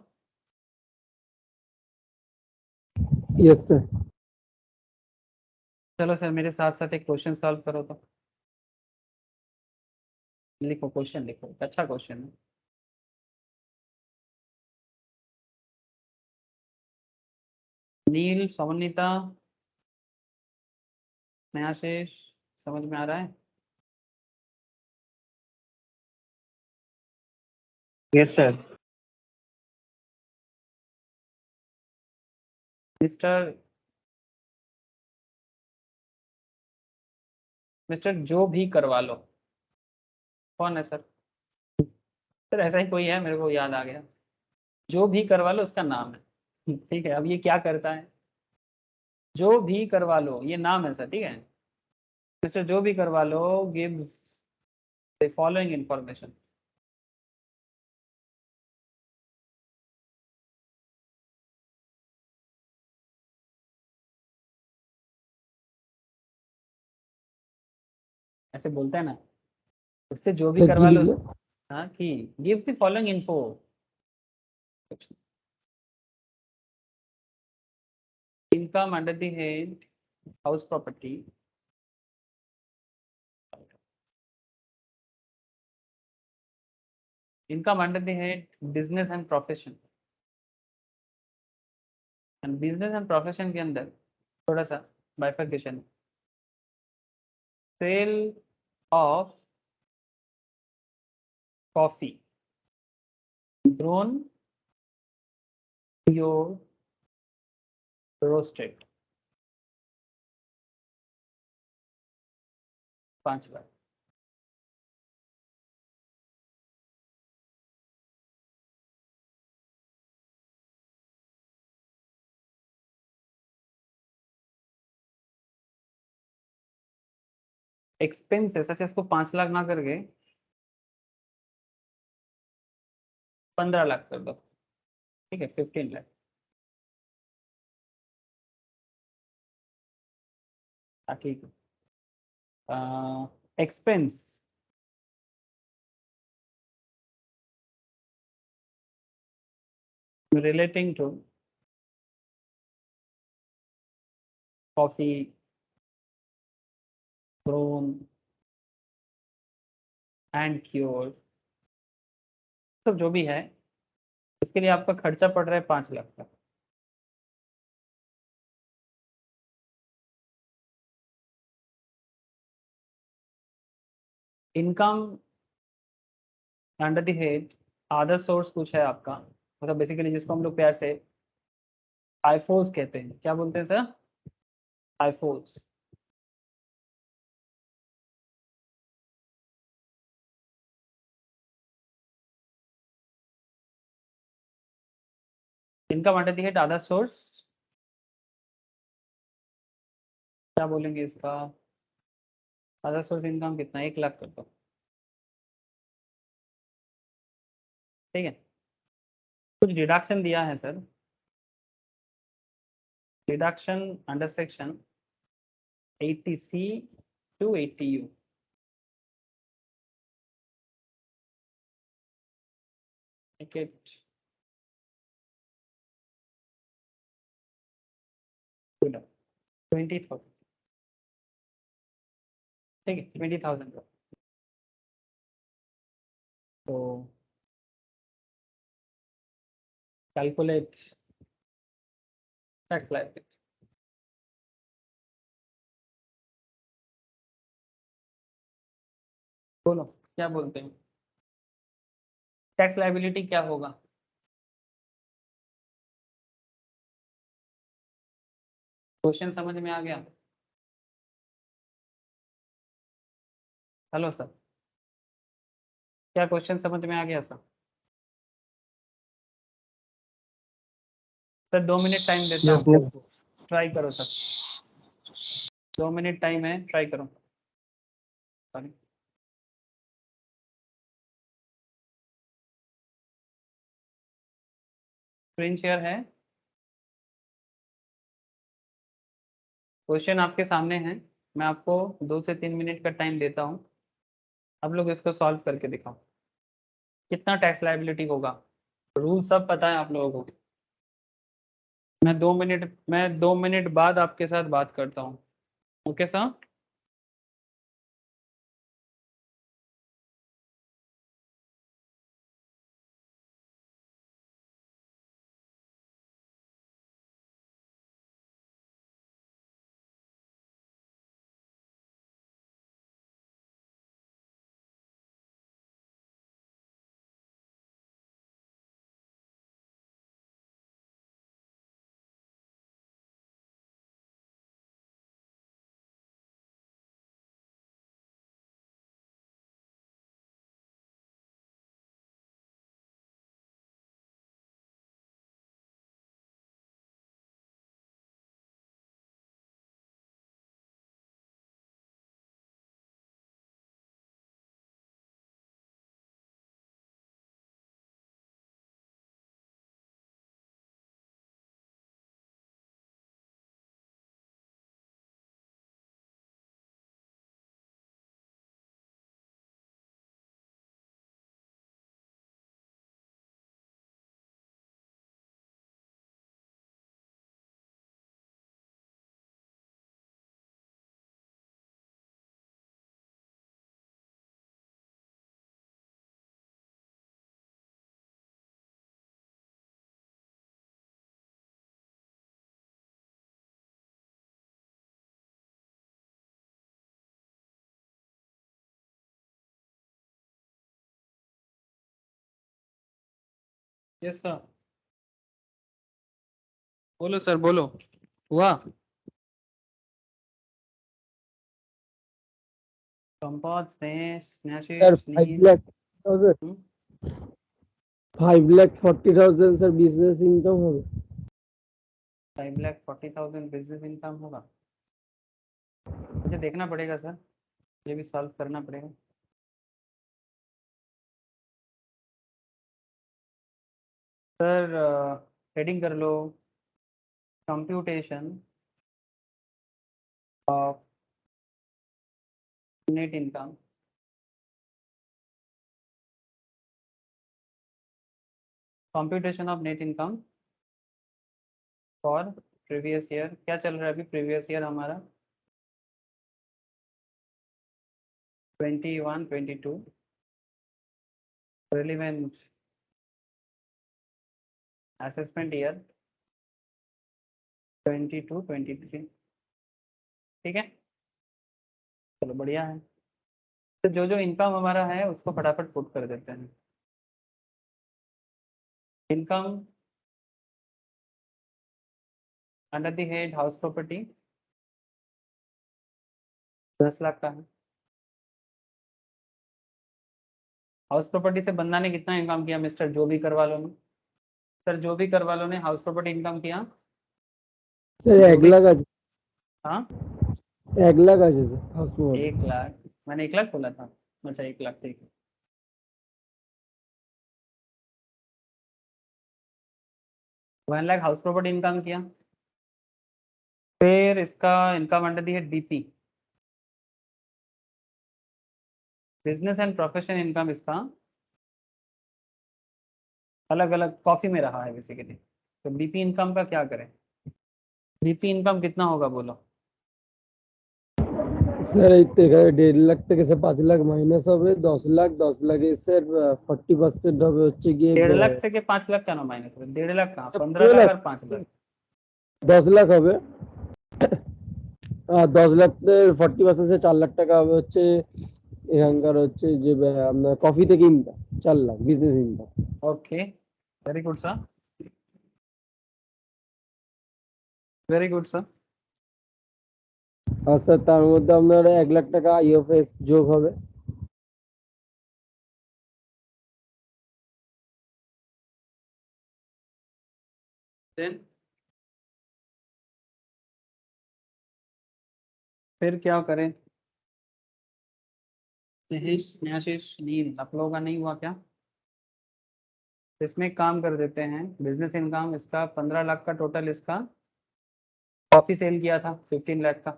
Yes sir. चलो सर मेरे साथ साथ एक क्वेश्चन सॉल्व करो तो। लिखो क्वेश्चन, लिखो, अच्छा क्वेश्चन है। नील, सवनीता, स्नेहाशीष, समझ में आ रहा है? Yes sir. मिस्टर जो भी करवा लो, कौन है सर? सर ऐसा ही कोई है, मेरे को याद आ गया। जो भी करवा लो उसका नाम है, ठीक है। अब ये क्या करता है? जो भी करवा लो, ये नाम है सर, ठीक है। मिस्टर जो भी करवा लो गिव्स द फॉलोइंग इंफॉर्मेशन। ऐसे बोलते हैं ना, उससे जो भी सर की करवा लो। लिखिए। हाँ, कि gives the following info. Income under the head house property, income under the head business and profession. And business and profession के अंदर थोड़ा सा bifurcation. Sale of coffee grown, pure, roasted, 5 बार। एक्सपेंसेस, अच्छा इसको 5 लाख ना करके 15 लाख कर दो, ठीक है, 15 लाख। हाँ ठीक है। Expense relating to coffee grown and cured, तो जो भी है इसके लिए आपका खर्चा पड़ रहा है 5 लाख का। Income under the head other source कुछ है आपका, मतलब बेसिकली जिसको हम लोग प्यार से आईफोस कहते हैं। क्या बोलते हैं sir? IFOS. Income under the head other source, क्या बोलेंगे इसका? अदर सोर्स इनकम कितना, 1 लाख कर दो, ठीक है। कुछ डिडक्शन दिया है sir, deduction under section 80C to 80U। Ticket 20,000, ठीक है, 20,000 का। तो कैलकुलेट टैक्स लायबिलिटी। बोलो क्या बोलते हैं, टैक्स लायबिलिटी क्या होगा? क्वेश्चन समझ में आ गया? हेलो सर, क्या क्वेश्चन समझ में आ गया सर? सर 2 मिनट टाइम देता यस हूँ, ट्राई करो सर। 2 मिनट टाइम है, ट्राई करो। सॉरी, स्क्रीन शेयर है, क्वेश्चन आपके सामने है, मैं आपको 2 से 3 मिनट का टाइम देता हूँ, आप लोग इसको सॉल्व करके दिखाओ कितना टैक्स लायबिलिटी होगा। रूल सब पता है आप लोगों को। मैं 2 मिनट बाद आपके साथ बात करता हूँ। Okay sir? यस सर, बोलो सर, बोलो। हुआ? Compass sir 5,40,000 sir business income হবে। 5,40,000 बिजनेस इनकम होगा। मुझे देखना पड़ेगा सर, ये भी सॉल्व करना पड़ेगा। सर हेडिंग कर लो, computation of net income computation of net income for previous year. क्या चल रहा है अभी प्रीवियस ईयर हमारा? 21-22 रिलेवेंट असेसमेंट ईयर 22-23। ठीक है, चलो बढ़िया है। तो जो जो इनकम हमारा है उसको फटाफट पुट कर देते हैं। Income under the head house property 10 lakh का है। हाउस प्रॉपर्टी से बंदा ने कितना इनकम किया? मिस्टर जो भी करवा लो ने। सर जो भी करवा लो ने हाउस प्रॉपर्टी इनकम किया স্যার जो 1 भी। লাখ আছে, हाँ 1 লাখ আছে স্যার হাউস প্রপার্টি। 1 लाख, मैंने 1 लाख बोला था। अच्छा 1 लाख, ठीक है। One lakh house property income किया। फिर इसका इनकम अंडर दी है DP, business and profession income इसका अलग अलग कॉफी में रहा है बेसिकली। तो बीपी इनकम का क्या करें? बीपी इनकम कितना होगा बोलो? স্যার এই তো এখানে 1.5 লাখ থেকে স্যার 5 লাখ মাইনাস হবে 10 লাখ, 10 লাখে স্যার 40% হবে হচ্ছে গিয়ে 1.5 लाख থেকে 5 लाख क्या ना माइनस? 1.5 लाख कहाँ, 15 15 लाख লাখ, और 5 लाख। 10 লাখ হবে। আর 10 লাখ 40% সে 4 লাখ টাকা হবে হচ্ছে এখানকার হচ্ছে যে আপনার কফি থেকে income 4 lakh business income. Okay, very good sir, very good sir. আর স্যার তার মধ্যে আপনার 1 লাখ টাকা আইএফএস যোগ হবে। देन फिर क्या करें? स्नेहाशीष नील, आप लोगों का नहीं हुआ क्या? इसमें काम कर देते हैं, बिजनेस इनकम इसका 15 लाख का टोटल, इसका कॉफी सेल किया था 15 लाख का।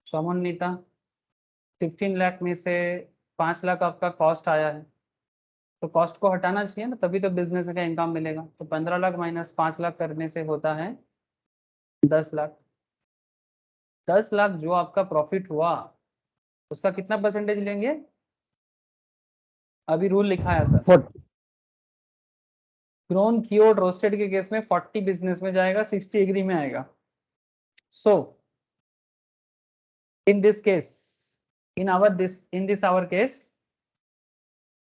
सोमन 15 लाख में से 5 लाख आपका कॉस्ट आया है, तो कॉस्ट को हटाना चाहिए ना, तभी तो बिजनेस का इनकम मिलेगा। तो 15 लाख माइनस 5 लाख करने से होता है 10 लाख। 10 लाख जो आपका प्रॉफिट हुआ उसका कितना परसेंटेज लेंगे? अभी रूल लिखा है सर, 40 ग्रोन क्योर्ड रोस्टेड के केस में 40 बिजनेस में जाएगा, 60 एग्री में आएगा। So in this case, in this our case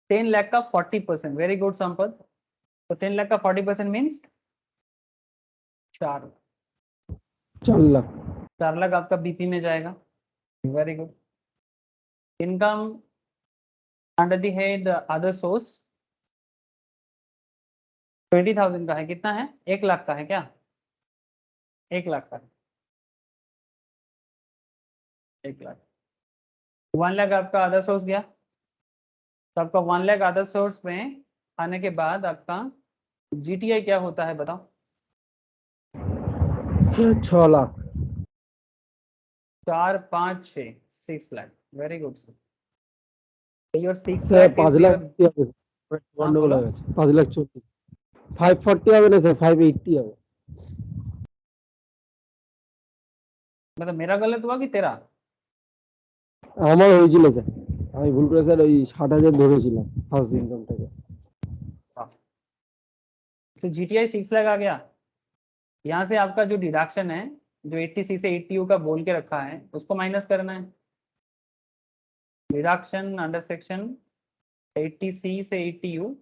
10 lakh का 40%। Very good Sampat. तो 10 लाख का 40% मीन्स 4 लाख 4 लाख आपका बीपी में जाएगा। Very good. Income under the head other source 20,000 का है। कितना है? 1 लाख का है क्या? 1 लाख का है, 1 लाख। 1 लाख आपका अदर सोर्स गया, तो आपका 1 लाख अदर सोर्स में आने के बाद आपका जीटीआई क्या होता है बताओ? Sir 6 lakh 4 5 6 6 lakh. Very good sir. Your 6 sir lakh 5 is lakh your. হবে हाँ গন্ডগোল बोलो। হয়ে গেছে 5 লাখ 40 540 হবে না স্যার 580 হবে मतलब मेरा गलत हुआ कि तेरा? আমার হয়েছিল স্যার আমি ভুল করে স্যার ওই 60,000 ধরেছিলাম হাউস ইনকামটাকে जीटीआई 6 लाख आ गया। यहाँ से आपका जो डिडक्शन है, जो 80C से 80U का बोल के रखा है, उसको माइनस करना है। डिडक्शन अंडर सेक्शन 80C से 80U,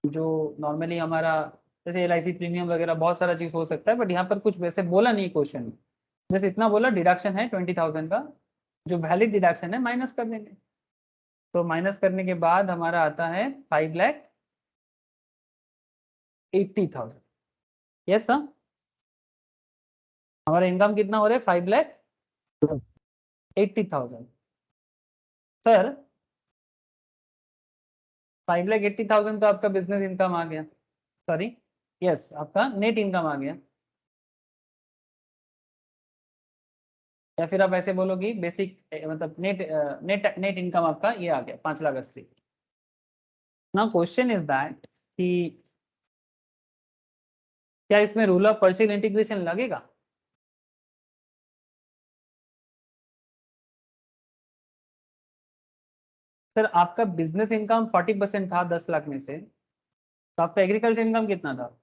जो नॉर्मली हमारा जैसे LIC प्रीमियम वगैरह बहुत सारा चीज हो सकता है, बट यहाँ पर कुछ वैसे बोला नहीं क्वेश्चन में। जैसे इतना बोला डिडक्शन है 20,000 का, जो वैलिड डिडक्शन है माइनस कर देंगे। तो माइनस करने के बाद हमारा आता है 5,80,000। यस सर, हमारा इनकम कितना हो रहा है? 5,80,000। सर 5,80,000 तो आपका बिजनेस इनकम आ गया, सॉरी यस आपका नेट इनकम आ गया, या फिर आप ऐसे बोलोगे बेसिक मतलब नेट नेट नेट इनकम आपका ये आ गया 5,80,000। नाउ क्वेश्चन इज दैट कि क्या इसमें रूल ऑफ पार्शियल इंटीग्रेशन लगेगा? सर आपका बिजनेस इनकम 40% था 10 लाख में से, तो आपका एग्रीकल्चर इनकम कितना था?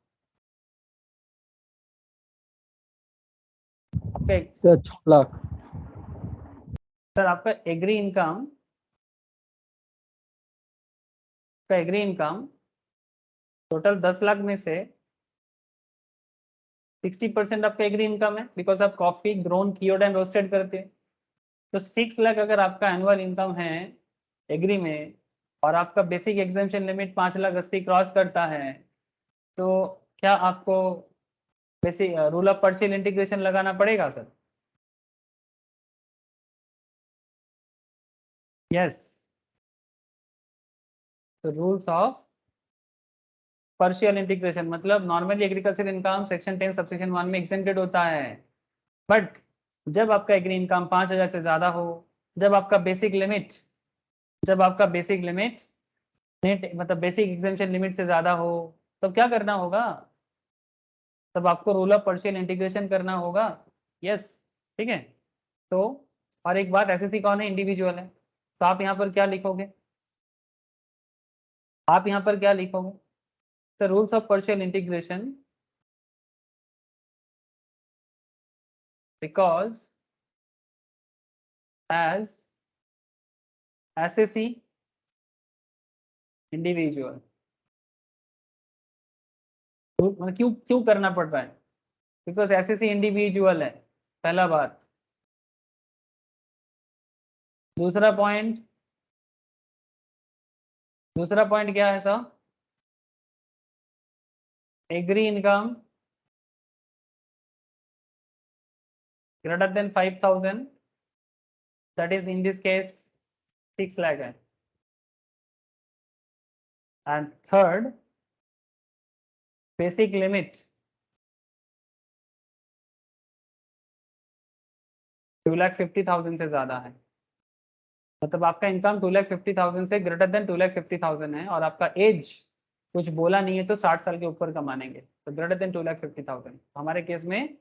आपका স্যার 6 লাখ सर आपका एग्री इनकम टोटल 10 लाख में से 60% आपका एग्री इनकम है, बिकॉज आप coffee grown cured and roasted करते हैं। तो 6 लाख अगर आपका एनुअल इनकम है एग्री में, और आपका बेसिक एग्जेम्पशन लिमिट 5,80,000 क्रॉस करता है, तो क्या आपको basic rule of partial integration लगाना पड़ेगा सर? यस। तो रूल्स ऑफ पार्शियल इंटीग्रेशन मतलब normally agriculture income section 10 subsection 1 में एग्जेम्प्टेड होता है, बट जब आपका एग्री इनकम 5,000 से ज्यादा हो, जब आपका बेसिक लिमिट नेट मतलब बेसिक एग्जेम्पशन लिमिट से ज्यादा हो, तब क्या करना होगा? तब आपको रूल ऑफ पार्शियल इंटीग्रेशन करना होगा। यस, ठीक है। तो और एक बात, एसएससी कौन है? इंडिविजुअल है। तो आप यहाँ पर क्या लिखोगे? The rules of partial integration, because as SSC individual, मतलब क्यों क्यों करना पड़ रहा है? बिकॉज SSC इंडिविजुअल है, पहला बात। दूसरा पॉइंट क्या है sir? Agri income greater than 5,000, that is in this case 6 lakh है। एंड थर्ड बेसिक लिमिट 2,50,000 से ज्यादा है, मतलब आपका इनकम 2,50,000 से ग्रेटर देन 2,50,000 है और आपका एज कुछ बोला नहीं है तो 60 साल के ऊपर कमानेंगे, तो ग्रेटर देन 2,50,000। हमारे केस में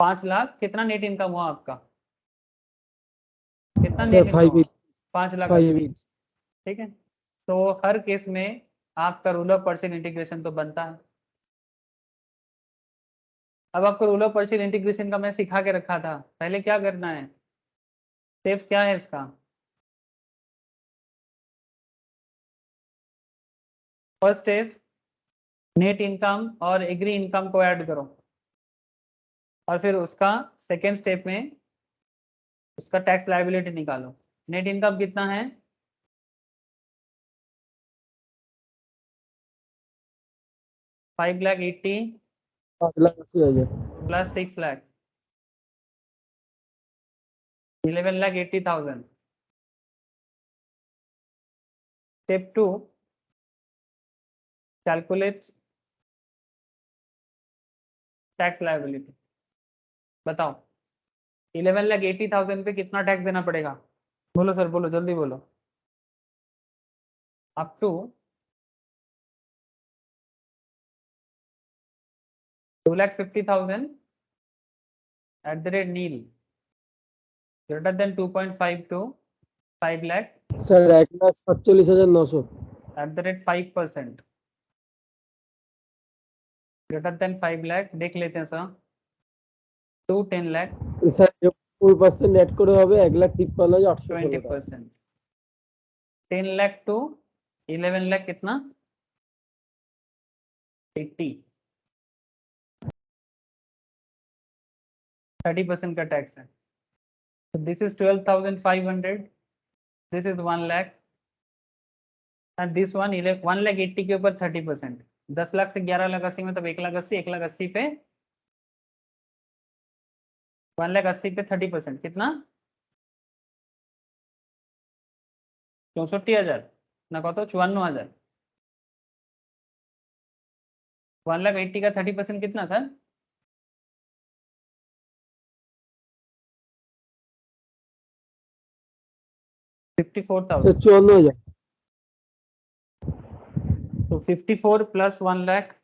5 लाख कितना नेट इनकम हुआ आपका, कितना सर नेट इनकम 5 हुआ? 5,80,000। 5 ठीक है, तो हर केस में आपका रूल ऑफ पर्सन इंटीग्रेशन तो बनता है। अब आपको रूल ऑफ पर्सन इंटीग्रेशन का मैं सिखा के रखा था, पहले क्या करना है, स्टेप्स क्या है इसका? फर्स्ट स्टेप नेट इनकम और एग्री इनकम को ऐड करो, और फिर उसका सेकेंड स्टेप में उसका टैक्स लायबिलिटी निकालो। नेट इनकम कितना है? 5,80,000 5,80,000 plus 6 lakh 11,80,000। Step 2 calculate tax liability. बताओ 11,80,000 पे कितना टैक्स देना पड़ेगा? बोलो सर, बोलो जल्दी बोलो। Up to 2,50,000 at the rate nil greater than 2.5 to 5 lakh sir 1,47,900 at the rate 5% greater than 5 lakh देख लेते हैं sir, to 10 lakh sir 4% net করে হবে 1,53,816 টাকা 20%। 10 lakh to 11 lakh कितना? 80। 30% का टैक्स है। This is 12,500, this is 1 lakh and this one 1,80,000 के ऊपर 30%। 10 लाख से 11,80,000 मतलब 1,80,000, 1,80,000 पे 1,80,000 पे 30% कितना? 64,000 ना कत 54,000। 1,80,000 का 30% कितना सर? 54,000। सर 54,000 तो 54 प्लस 1 लाख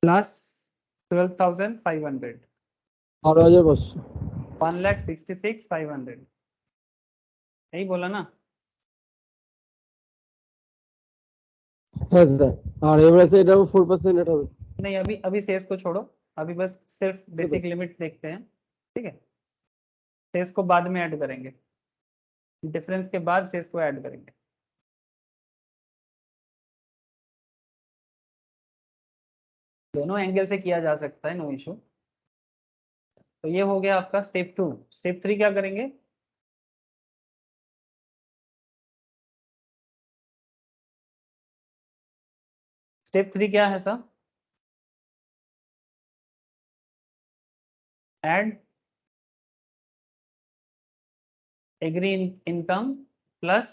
प्लस 12,500 12,500 1,66,500, यही बोला ना? হ্যাঁ স্যার আর এবারে স্যার এটা 4% নেট হবে नहीं, अभी अभी शेष को छोड़ो, अभी बस सिर्फ बेसिक लिमिट देखते हैं। ठीक है, शेष को बाद में ऐड करेंगे, डिफरेंस के बाद शेष को ऐड करेंगे। दोनों एंगल से किया जा सकता है, नो इशू। तो ये हो गया आपका स्टेप 2। स्टेप 3 क्या करेंगे? स्टेप 3 क्या है sir? Add agri income plus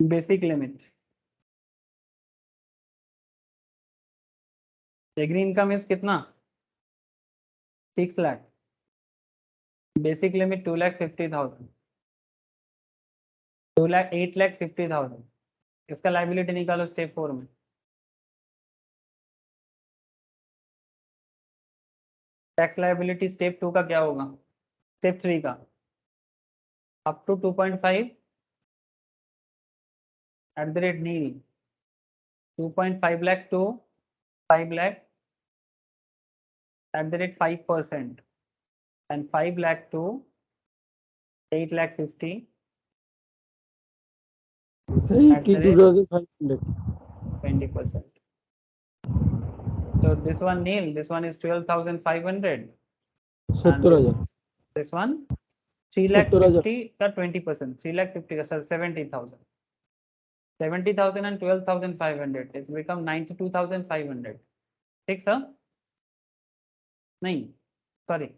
basic limit. Agri income is कितना? 6 लाख, बेसिक लिमिट 2,50,000, 8,50,000। इसका लाइबिलिटी निकालो स्टेप 4 में। टैक्स लाइबिलिटी स्टेप 2 का क्या होगा? स्टेप 3 का up to 2.5 at the rate nil 2.5 lakh to 5 lakh at the rate 5% and 5 lakh to 8,50,000 sir at the rate 82,500 20%. So this one nil, this one is 12,500 and 70,000 this one 70,000 3,50,000 का 20%, 3,50,000 का sir 70,000, 70,000 and 12,500 it's become 92,500। ठीक sir? नहीं sorry,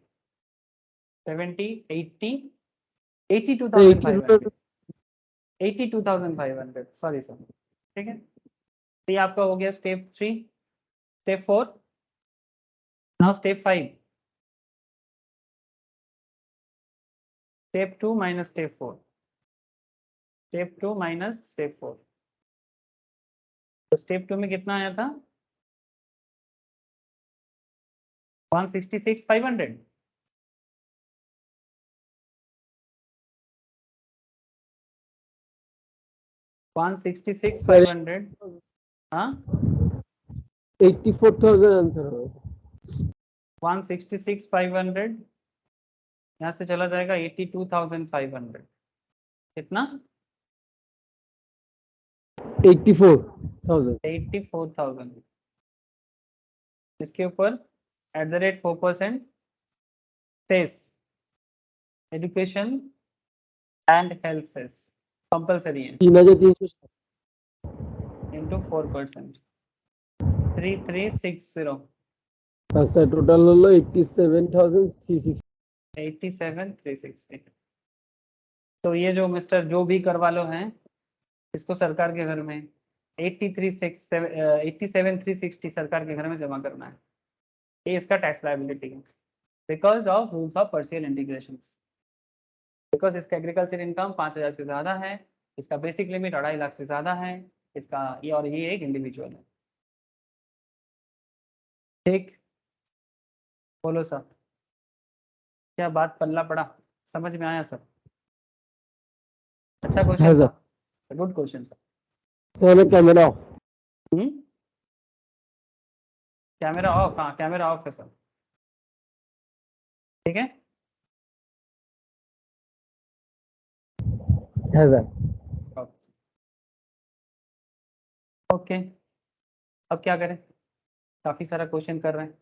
70, 80, 82,500, 82,500, sorry sir, ठीक है। तो ये आपका हो गया step 3। Step 4, now step 5, step 2 minus step 4, step 2 minus step 4। तो स्टेप 2 में कितना आया था? 166,500। सर 166,500, हाँ 84,000 आंसर होगा। 166,500 यहाँ से चला जाएगा 82,500, कितना? 84,000। 84,000। इसके ऊपर @4% cess education and health cess compulsory है 3,360। इंटू 4%, 3360, আচ্ছা টোটাল হলো 87,360। 87,360। तो ये जो मिस्टर जो भी करवा लो हैं, इसको सरकार के घर में 87,360 सरकार के घर में जमा करना है। ये इसका टैक्स लायबिलिटी है because of rules of partial integration. Because इसका एग्रीकल्चर इनकम 5,000 से ज़्यादा है, इसका बेसिक लिमिट 2.5 लाख से ज़्यादा है, इसका ये और ये एक इंडिविजुअल है। ठीक, बोलो सर, क्या बात पल्ला पड़ा? समझ में आया सर? अच्छा हाँ क्वेश्चन सर। था, good question sir. Sir camera off. Camera off, हाँ कैमरा ऑफ है सर, ठीक है। हाँ सर। ओके, अब क्या करें? काफी सारा क्वेश्चन कर रहे हैं।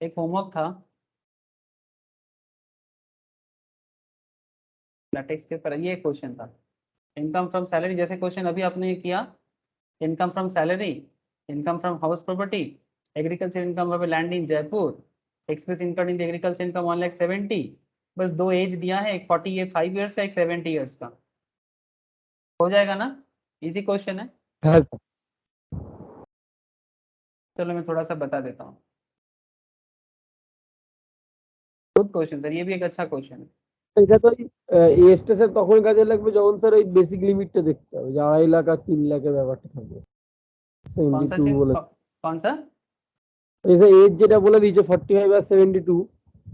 एक होमवर्क था लैटेक्स के ऊपर, ये क्वेश्चन था इनकम फ्रॉम सैलरी, जैसे क्वेश्चन अभी आपने किया, income from salary, income from house property, agriculture income of land in Jaipur, express income in agriculture income 1,70,000। बस दो एज दिया है, एक 45 ईयर्स का, एक 70 ईयर्स का। हो जाएगा ना? इजी क्वेश्चन है। हाँ सर। चलो मैं थोड़ा सा बता देता हूँ। गुड क्वेश्चन सर, ये भी एक अच्छा क्वेश्चन है। এটা তো এসটা স্যার তখন কাজে লাগবে যখন স্যার ওই বেসিক লিমিটটা দেখতে হবে যে 2.5 লাখ আর 3 লাখের ব্যাপারটা থাকবে। कौन सा 72 चीज, বলে कौन सा? এই যে এজ যেটা বলে দিয়েছে 45 আর 72,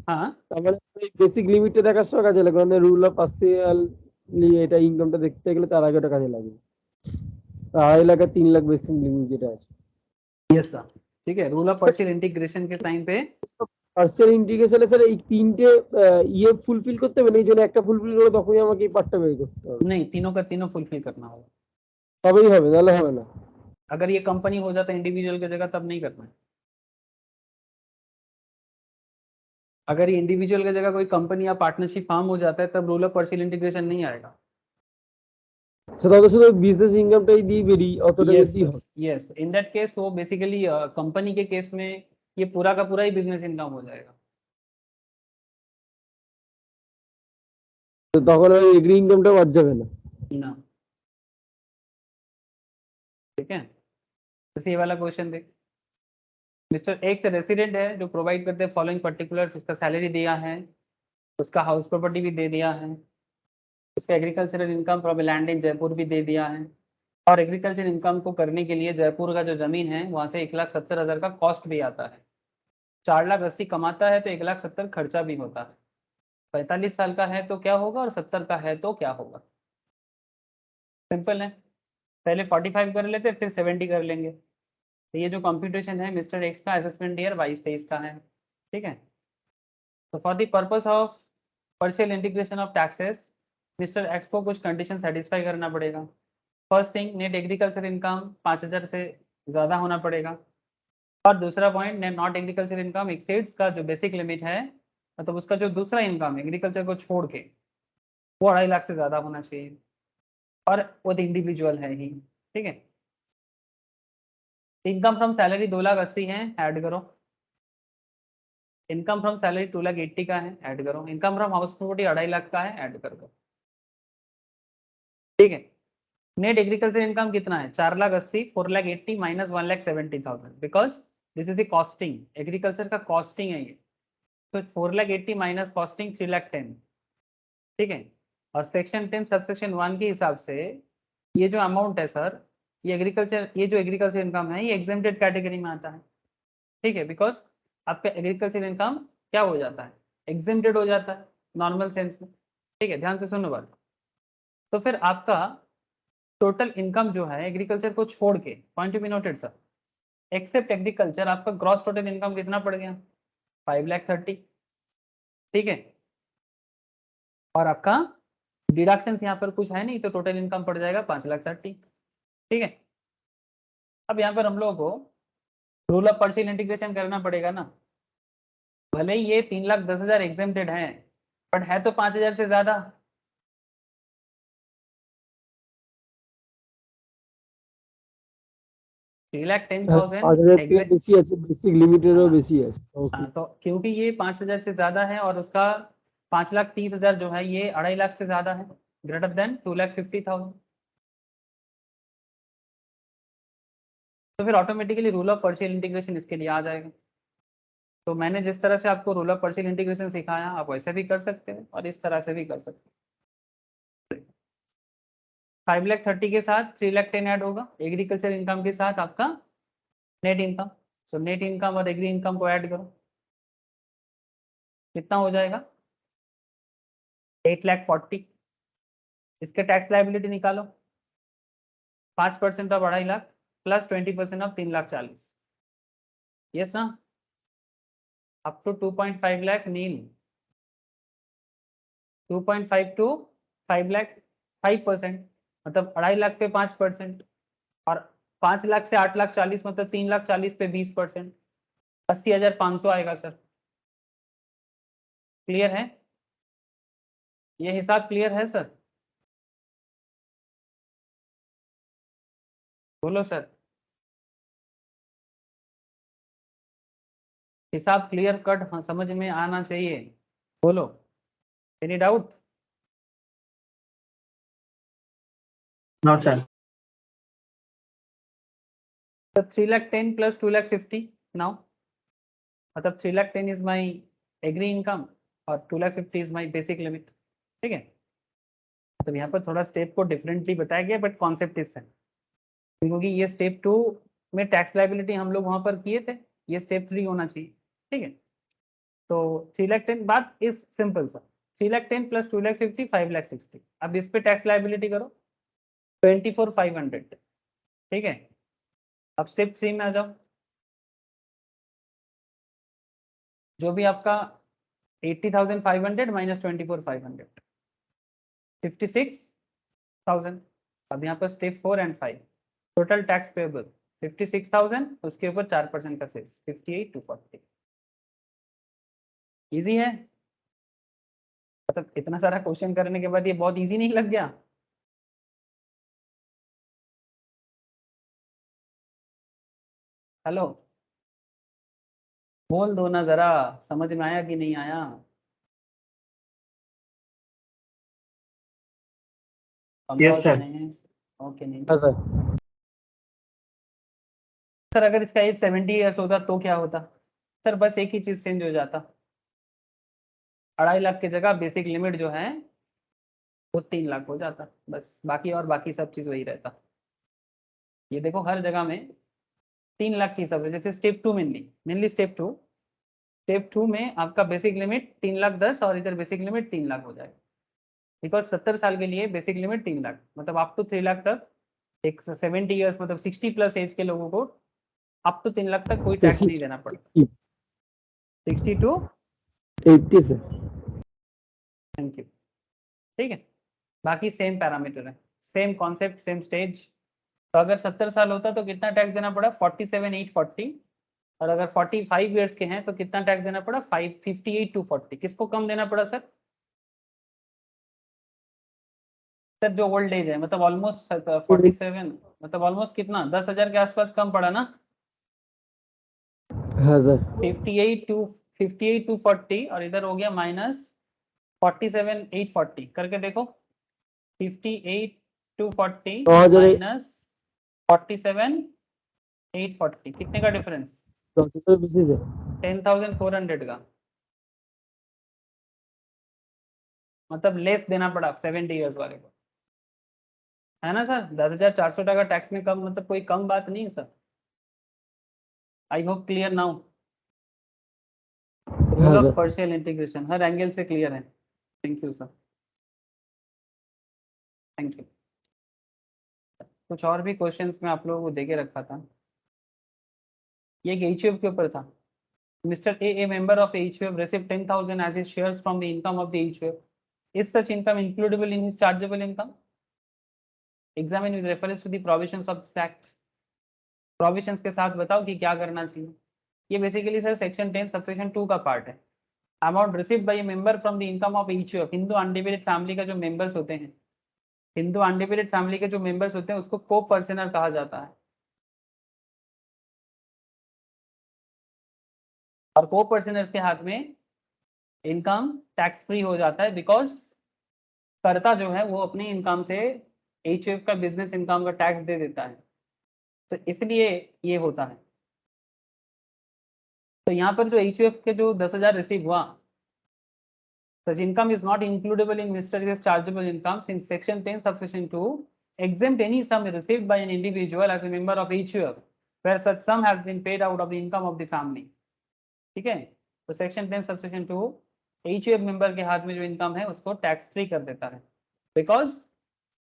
हाँ তারপরে ওই বেসিক লিমিটটা দেখার সময় কাজে লাগবে, মানে রুল অফ পার্সিয়ালি এটা ইনকামটা দেখতে গেলে তার আগে ওটা কাজে লাগবে। 2.5 লাখ আর 3 লাখ বেসিক লিমিট যেটা আছে। यस सर, ठीक है। रूल ऑफ पार्शियल इंटीग्रेशन के टाइम पे পার্সিয়াল ইন্টিগ্রেশনে স্যার এই তিনটে ইয়ে ফুলফিল করতে হবে, এই জন্য একটা ফুলফিল করে তখনই আমাকে এই পার্টটা বের করতে হবে। नहीं, तीनों का तीनों फुलफिल करना होगा। তবেই হবে, নাহলে হবে না। अगर ये कंपनी हो जाता इंडिविजुअल की जगह तब नहीं करना है। अगर ये इंडिविजुअल की जगह कोई कंपनी या पार्टनरशिप फॉर्म हो जाता है तब रूल ऑफ पार्शियल इंटीग्रेशन नहीं आएगा। সেটা শুধু বিজনেস ইনকামটাই দিয়ে বেরিয়ে অতটা यस যদি হয়। यस, इन दैट केस वो बेसिकली कंपनी के केस में ये पूरा का पूरा ही बिजनेस इनकम हो जाएगा। তো তখন ওই এগ্রি ইনকামটা বাদ যাবে না। ना, ठीक है। तो ये वाला क्वेश्चन देख, मिस्टर एक्स रेसिडेंट है जो प्रोवाइड करते हैं फॉलोइंग पर्टिकुलर्स, उसका सैलरी दिया है, उसका हाउस प्रॉपर्टी भी दे दिया है, उसका agricultural income from land in Jaipur भी दे दिया है, और एग्रीकल्चर इनकम को करने के लिए जयपुर का जो जमीन है वहां से 1,70,000 का कॉस्ट भी आता है। 4,80,000 कमाता है तो 1,70,000 खर्चा भी होता है। 45 साल का है तो क्या होगा और 70 का है तो क्या होगा? सिंपल है, पहले 45 कर लेते फिर 70 कर लेंगे। तो ये जो कंप्यूटेशन है मिस्टर एक्स का असेसमेंट ईयर 22-23 का है, ठीक है। तो for the purpose of partial integration of taxes mister x को कुछ कंडीशन सेटिस्फाई करना पड़ेगा। First thing, net agriculture income 5,000 से ज़्यादा होना पड़ेगा, और दूसरा point, net not agriculture income exceeds का जो बेसिक लिमिट है, मतलब उसका जो दूसरा इनकम है एग्रीकल्चर को छोड़ के, वो 2.5 लाख से ज़्यादा होना चाहिए, और वो इंडिविजुअल है ही, ठीक है। इनकम फ्रॉम सैलरी 2,80,000 है, ऐड करो, इनकम फ्रॉम सैलरी 2,80,000 का है, ऐड करो। Income from house property 2.5 lakh का है, ऐड कर दो। ठीक है। नेट एग्रीकल्चर इनकम कितना है? 4,80,000, 4,80,000 minus 1,70,000, because this is the costing, agriculture का कॉस्टिंग है ये। तो 4,80,000 माइनस कॉस्टिंग 3,10,000। ठीक है। और सेक्शन 10 सबसेक्शन 1 के हिसाब से ये जो अमाउंट है सर, ये एग्रीकल्चर, ये जो एग्रीकल्चर इनकम है ये एग्जेम्प्टेड कैटेगरी में आता है। ठीक है, बिकॉज आपका एग्रीकल्चर इनकम क्या हो जाता है? एग्जेम्प्टेड हो जाता है नॉर्मल सेंस में। ठीक है, ध्यान से सुनो बात। तो फिर आपका टोटल इनकम जो है एग्रीकल्चर को छोड़ के, point to be noted sir, except agriculture, आपका ग्रॉस टोटल इनकम कितना पड़ गया? 5,30,000। ठीक है। और आपका डिडक्शन यहाँ पर कुछ है नहीं, तो टोटल इनकम पड़ जाएगा 5,30,000। ठीक है। अब यहाँ पर हम लोगों को रूल ऑफ पार्शियल इंटीग्रेशन करना पड़ेगा ना। भले ही ये 3,10,000 एग्जेम्प्टेड है, बट है तो 5,000 से ज्यादा। বেশি আছে, বেসিক লিমিটেরও বেশি আছে। तो क्योंकि ये 5,000 से ज्यादा है और उसका 5,30,000 जो है ये 2.5 लाख से ज्यादा है, ग्रेटर देन 2,50,000। तो फिर automatically rule of partial integration इसके लिए आ जाएगा। तो मैंने जिस तरह से आपको रूल ऑफ पार्शियल इंटीग्रेशन सिखाया, आप वैसे भी कर सकते हैं और इस तरह से भी कर सकते हैं। 5,30,000 के साथ 3,10,000 ऐड होगा एग्रीकल्चर इनकम के साथ आपका net income. So net income और एग्री इनकम को ऐड करो, कितना हो जाएगा? 8,40,000। इसके टैक्स लाइबिलिटी निकालो, 5% of 2.5 lakh plus 20% of 3,40,000। Yes ना? Up to 2.5 lakh nil, 2.5 to 5 lakh 5%, मतलब 2.5 लाख पे 5%, और 5 लाख से 8,40,000 मतलब 3,40,000 पे 20%, 80,500 आएगा सर। क्लियर है? ये हिसाब क्लियर है सर? बोलो सर, हिसाब क्लियर कट हाँ समझ में आना चाहिए। बोलो, any doubt? No sir. 3,10,000 plus 2,50,000 now, मतलब 3,10,000 is my एग्री इनकम और 2,50,000 is my बेसिक लिमिट। ठीक है। तो यहाँ पर थोड़ा स्टेप को डिफरेंटली बताया गया, बट कॉन्सेप्ट इज सेम, क्योंकि ये स्टेप 2 में टैक्स लाइबिलिटी हम लोग वहां पर किए थे, ये स्टेप 3 होना चाहिए। ठीक है। तो 3,10,000 बात इज सिंपल सर, 3,10,000 प्लस 2,50,000 5,60,000। अब इस पे टैक्स लाइबिलिटी करो 24,500। ठीक है। अब स्टेप 3 में आ जाओ, जो भी आपका 80,500 माइनस 24,500 56,000। अब यहाँ पर step 4 and 5, total tax payable 56,000, उसके ऊपर 4% का सेस 58,240। इजी है? मतलब इतना सारा क्वेश्चन करने के बाद ये बहुत इजी नहीं लग गया? हेलो, बोल दो ना जरा, समझ में आया कि नहीं आया? Yes sir. ओके नहीं हाँ सर। सर, अगर इसका एज 70 ईयर्स होता तो क्या होता? सर बस एक ही चीज चेंज हो जाता, 2.5 लाख की जगह बेसिक लिमिट जो है वो 3 लाख हो जाता बस, बाकी सब चीज वही रहता। ये देखो हर जगह में 3 लाख की हिसाब से, जैसे स्टेप 2 मेनली स्टेप टू में आपका बेसिक लिमिट 3,10,000 और इधर बेसिक लिमिट 3 लाख हो जाएगा, बिकॉज 70 साल के लिए बेसिक लिमिट 3 लाख, मतलब अप टू 3 लाख तक। एक 70 ईयर्स मतलब 60 प्लस एज के लोगों को अप टू 3 लाख तक कोई टैक्स नहीं देना पड़ता। 60 टू 80 सर। Thank you. ठीक है, बाकी सेम पैरामीटर है, सेम कॉन्सेप्ट, सेम स्टेज। तो अगर 70 साल होता तो कितना टैक्स देना पड़ा? 47,840। और अगर 45 ईयर्स के हैं तो कितना टैक्स देना पड़ा? 58,240। किसको कम देना पड़ा सर? सर जो ओल्ड एज है, मतलब ऑलमोस्ट 47, मतलब ऑलमोस्ट कितना 10,000 के आसपास कम पड़ा ना। हाँ सर। 58 टू 58,240 और इधर हो गया -47,840 करके देखो 58,240 माइनस 47,840 कितने का डिफरेंस 10,400 का मतलब लेस देना पड़ा 70 इयर्स वाले को है ना सर 10,400 टका टैक्स में कम मतलब कोई कम बात नहीं है sir I hope clear now rule of partial integration her angle से क्लियर है thank you sir thank you कुछ और भी क्वेश्चंस में आप लोगों को देके रखा था ये एक एचयूएफ के ऊपर था Mr. A member of HUF received 10,000 as his shares from the income of the HUF. Is such income includable in his chargeable income? Examine with reference to the provisions of this act. Provisions के साथ बताओ कि क्या करना चाहिए ये basically sir section 10 subsection 2 का part है amount received by A member from the income of HUF Hindu undivided family का जो मेंबर्स होते हैं हिंदू अनडिवाइडेड फैमिली के जो मेंबर्स होते हैं उसको को पर्सनर कहा जाता है और को पर्सनर्स के हाथ में इनकम टैक्स फ्री हो जाता है बिकॉज कर्ता जो है वो अपनी इनकम से HUF का बिजनेस इनकम का टैक्स दे देता है तो इसलिए ये होता है तो यहाँ पर जो HUF के जो 10,000 रिसीव हुआ such income is not includable in Mr. A's chargeable income since section 10 subsection 2 exempt any sum received by an individual as a member of HUF where such sum has been paid out of the income of the family ठीक है तो section 10 subsection 2 HUF member के हाथ में जो income है उसको tax free कर देता है बिकॉज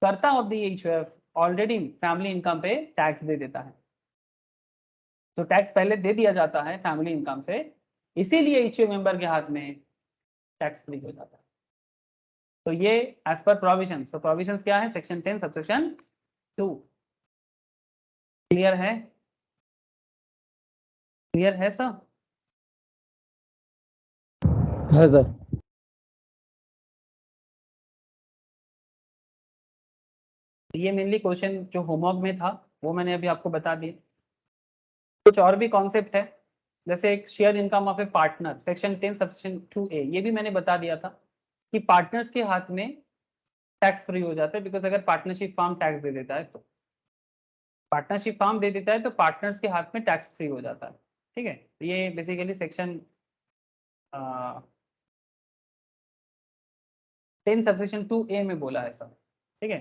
कर्ता of the HUF already family income पे टैक्स दे देता है तो टैक्स पहले दे दिया जाता है फैमिली इनकम से इसीलिए HUF मेंबर के हाथ में टैक्स फ्री हो जाता है तो ये एज पर प्रोविजन तो प्रोविजंस क्या है सेक्शन 10 सबसेक्शन 2 क्लियर है सर है सर ये मेनली क्वेश्चन जो होमवर्क में था वो मैंने अभी आपको बता दिया कुछ और भी कॉन्सेप्ट है जैसे एक share income of A partner section 10 subsection 2A ये भी मैंने बता दिया था कि पार्टनर्स के हाथ में टैक्स फ्री हो जाता है बिकॉज अगर पार्टनरशिप फॉर्म टैक्स दे देता है तो पार्टनरशिप फॉर्म दे देता है तो पार्टनर्स के हाथ में टैक्स फ्री हो जाता है ठीक है तो ये बेसिकली सेक्शन 10 सबसेक्शन 2A में बोला है सर ठीक है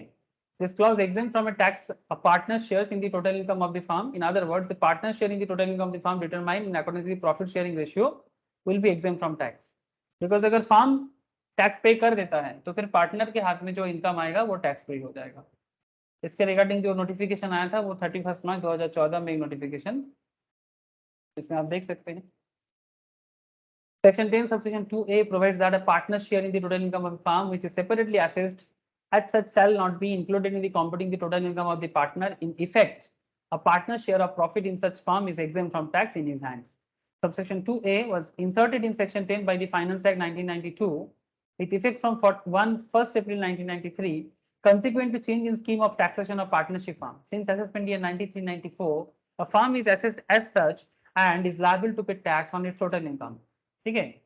This clause exempt from a tax a partner's shares in the total income of the firm. In other words, the partner's share in the total income of the firm determined in accordance with the profit sharing ratio will be exempt from tax. Because अगर firm tax पे कर देता है तो फिर partner के हाथ में जो इनकम आएगा वो टैक्स फ्री हो जाएगा इसके रिगार्डिंग जो नोटिफिकेशन आया था वो 31 मार्च 2014 में एक नोटिफिकेशन इसमें आप देख सकते हैं Section 10 subsection 2A provides that a partner's share in the total income of a firm which is separately assessed as such shall not be included in the computing the total income of the partner. In effect, a partner's share of profit in such firm is exempt from tax in his hands. Subsection 2A was inserted in Section 10 by the Finance Act 1992 with effect from 1st April 1993, consequent to change in scheme of taxation of partnership firm. Since assessment year 93-94, a firm is assessed as such and is liable to pay tax on its total income. ठीक है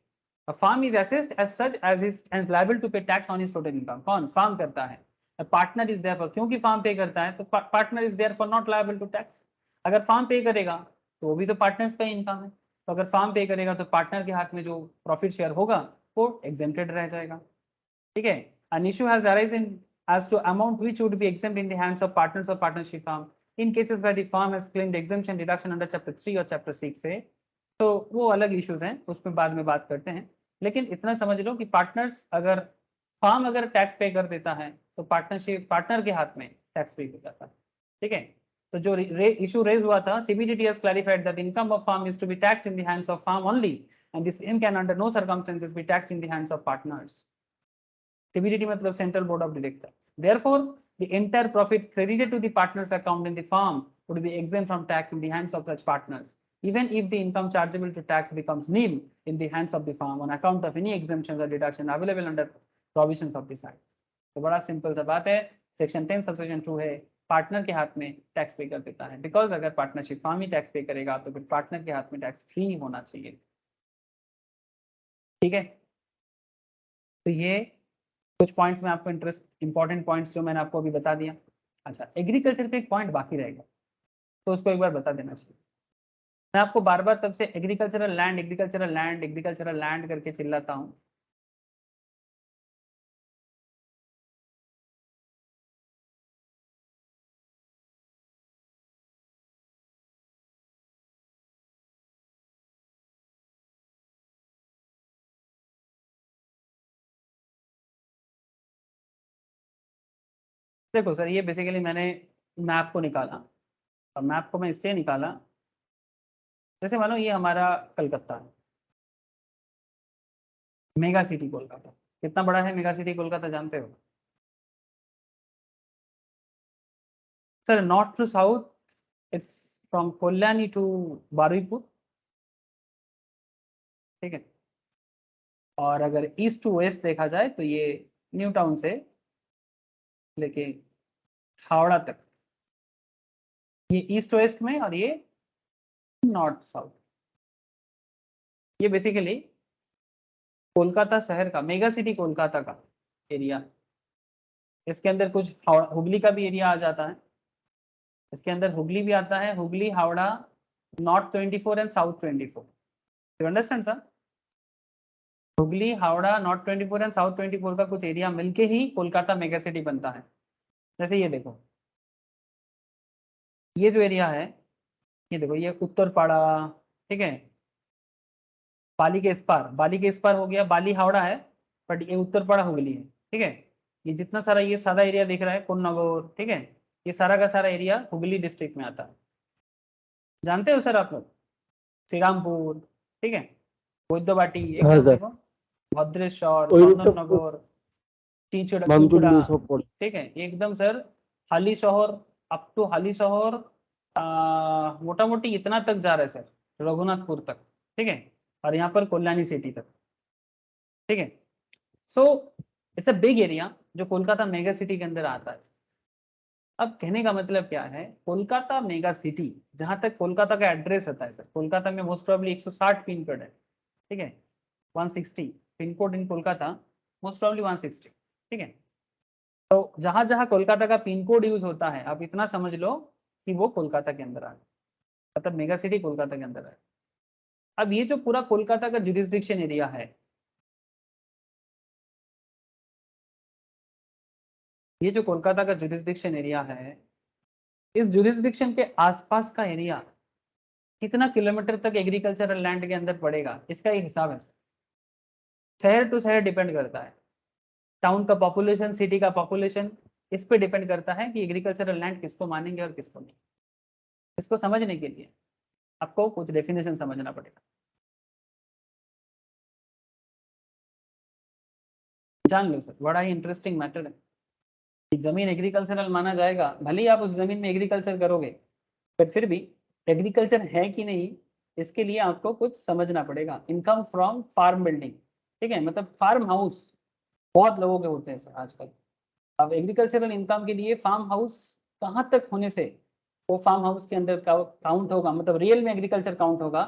A firm is assessed as such as is and liable to pay tax on his total income. कौन firm करता है A partner is there for क्योंकि firm पे करता है तो partner is there for not liable to tax अगर firm पे करेगा तो वो भी तो पार्टनर्स का इनकम है तो अगर फार्म पे करेगा तो पार्टनर के हाथ में जो प्रॉफिट शेयर होगा वो एग्जेम्प्टेड रह जाएगा ठीक है An issue has arisen as to amount which would be exempt in the hands of partners of partnership firm in cases where the firm has claimed exemption deduction under chapter 3 और chapter 6 से तो वो अलग issues हैं उसमें बाद में बात करते हैं लेकिन इतना समझ लो कि पार्टनर्स अगर फर्म अगर टैक्स पे कर देता है तो पार्टनरशिप पार्टनर के हाथ में टैक्स फ्री हो जाता है ठीक है तो जो इशू रेज हुआ था CBDT has clarified that the income of firm is to be taxed in the hands of firm only and this same can under no circumstances be taxed in the hands of partners CBDT मतलब Central Board of Directors therefore the entire profit credited to the partners account in the firm would be exempt from tax in the hands of such partners even if the income chargeable to tax becomes nil in the hands of the firm on account of any exemptions or deduction available under provisions of this act. तो बड़ा simple सा बात है section 10 subsection 2 है partner के हाथ में tax पे कर देता है बिकॉज अगर पार्टनरशिप फर्म ही टैक्स पे करेगा तो फिर पार्टनर के हाथ में टैक्स फ्री होना चाहिए ठीक है, तो ये कुछ पॉइंट्स में आपको इंपॉर्टेंट पॉइंट्स जो मैंने आपको अभी बता दिया। अच्छा, एग्रीकल्चर पे एक पॉइंट बाकी रहेगा, तो उसको एक बार बता देना चाहिए। मैं आपको बार बार तब से agricultural land agricultural land agricultural land करके चिल्लाता हूँ। देखो सर, ये बेसिकली मैंने मैप को निकाला, और मैप को मैं इसलिए निकाला, जैसे मानो ये हमारा कलकत्ता है, मेगा सिटी कोलकाता। कितना बड़ा है मेगा सिटी कोलकाता, जानते हो सर? North to south it's from Kalyani to Baruipur, ठीक है। और अगर ईस्ट टू वेस्ट देखा जाए तो ये न्यू टाउन से लेके हावड़ा तक, ये ईस्ट वेस्ट में, और ये नॉर्थ साउथ। ये बेसिकली कोलकाता शहर का, मेगा सिटी कोलकाता का एरिया। इसके अंदर कुछ हुगली का भी एरिया आ जाता है, इसके अंदर हुगली भी आता है, Hooghly, Howrah, north 24 and south 24। You understand sir? Hooghly, Howrah, north 24 and south 24 का कुछ एरिया मिलके ही कोलकाता मेगा सिटी बनता है। जैसे ये देखो, ये जो एरिया है, ये देखो, ये उत्तरपाड़ा, ठीक है, बाली के इस पार, बाली के इस पार हो गया, बाली हावड़ा है, बट ये उत्तरपाड़ा हुगली है, ठीक है। ये जितना सारा ये सादा एरिया दिख रहा है, कुन्नगौर, ठीक है, ये सारा का सारा एरिया हुगली डिस्ट्रिक्ट में आता है। जानते हो सर आप लोग? श्रीरामपुर, ठीक है, वैद्यवाटी, হ্যাঁ एकदम স্যার, देखो, भद्रेश्वर, ওই রুটটা चंदननगर, चीचड़ा, মানতুল্লি সব পড়ে। ठीक है, एकदम सर, हाली शहर, अप टू हाली शहर, मोटा मोटी इतना तक जा रहा है सर, रघुनाथपुर तक, ठीक है, और यहाँ पर कल्याणी सिटी तक, ठीक है। So it's a big area जो कोलकाता मेगा सिटी के अंदर आता है। अब कहने का मतलब क्या है, कोलकाता मेगा सिटी, जहां तक कोलकाता का एड्रेस आता है सर, कोलकाता में मोस्ट प्रोबेबली 160 पिन कोड है, ठीक है, 160 पिन कोड इन कोलकाता, मोस्ट प्रोबेबली 160, ठीक है। तो जहां जहां कोलकाता का पिन कोड यूज होता है, आप इतना समझ लो कि वो कोलकाता के अंदर आ है, मतलब मेगा सिटी कोलकाता के अंदर है। अब ये जो पूरा कोलकाता का जुरिस्डिक्शन एरिया है, ये जो कोलकाता का जुरिस्डिक्शन एरिया है, इस जुरिस्डिक्शन के आसपास का एरिया कितना किलोमीटर तक एग्रीकल्चरल लैंड के अंदर पड़ेगा, इसका एक हिसाब है। शहर टू शहर डिपेंड करता है, टाउन का पॉपुलेशन, सिटी का पॉपुलेशन, इस पे डिपेंड करता है कि एग्रीकल्चरल लैंड किसको मानेंगे और किसको नहीं। इसको समझने के लिए आपको कुछ डेफिनेशन समझना पड़ेगा। जान लो सर, बड़ा ही इंटरेस्टिंग मैटर है कि जमीन एग्रीकल्चरल माना जाएगा, भले ही आप उस जमीन में एग्रीकल्चर करोगे, बट फिर भी एग्रीकल्चर है कि नहीं, इसके लिए आपको कुछ समझना पड़ेगा। इनकम फ्रॉम फार्म बिल्डिंग, ठीक है, मतलब फार्म हाउस बहुत लोगों के होते हैं सर आजकल। अब एग्रीकल्चरल इनकम के लिए फार्म हाउस कहाँ तक होने से वो फार्म हाउस के अंदर काउंट होगा, मतलब रियल में एग्रीकल्चर काउंट होगा,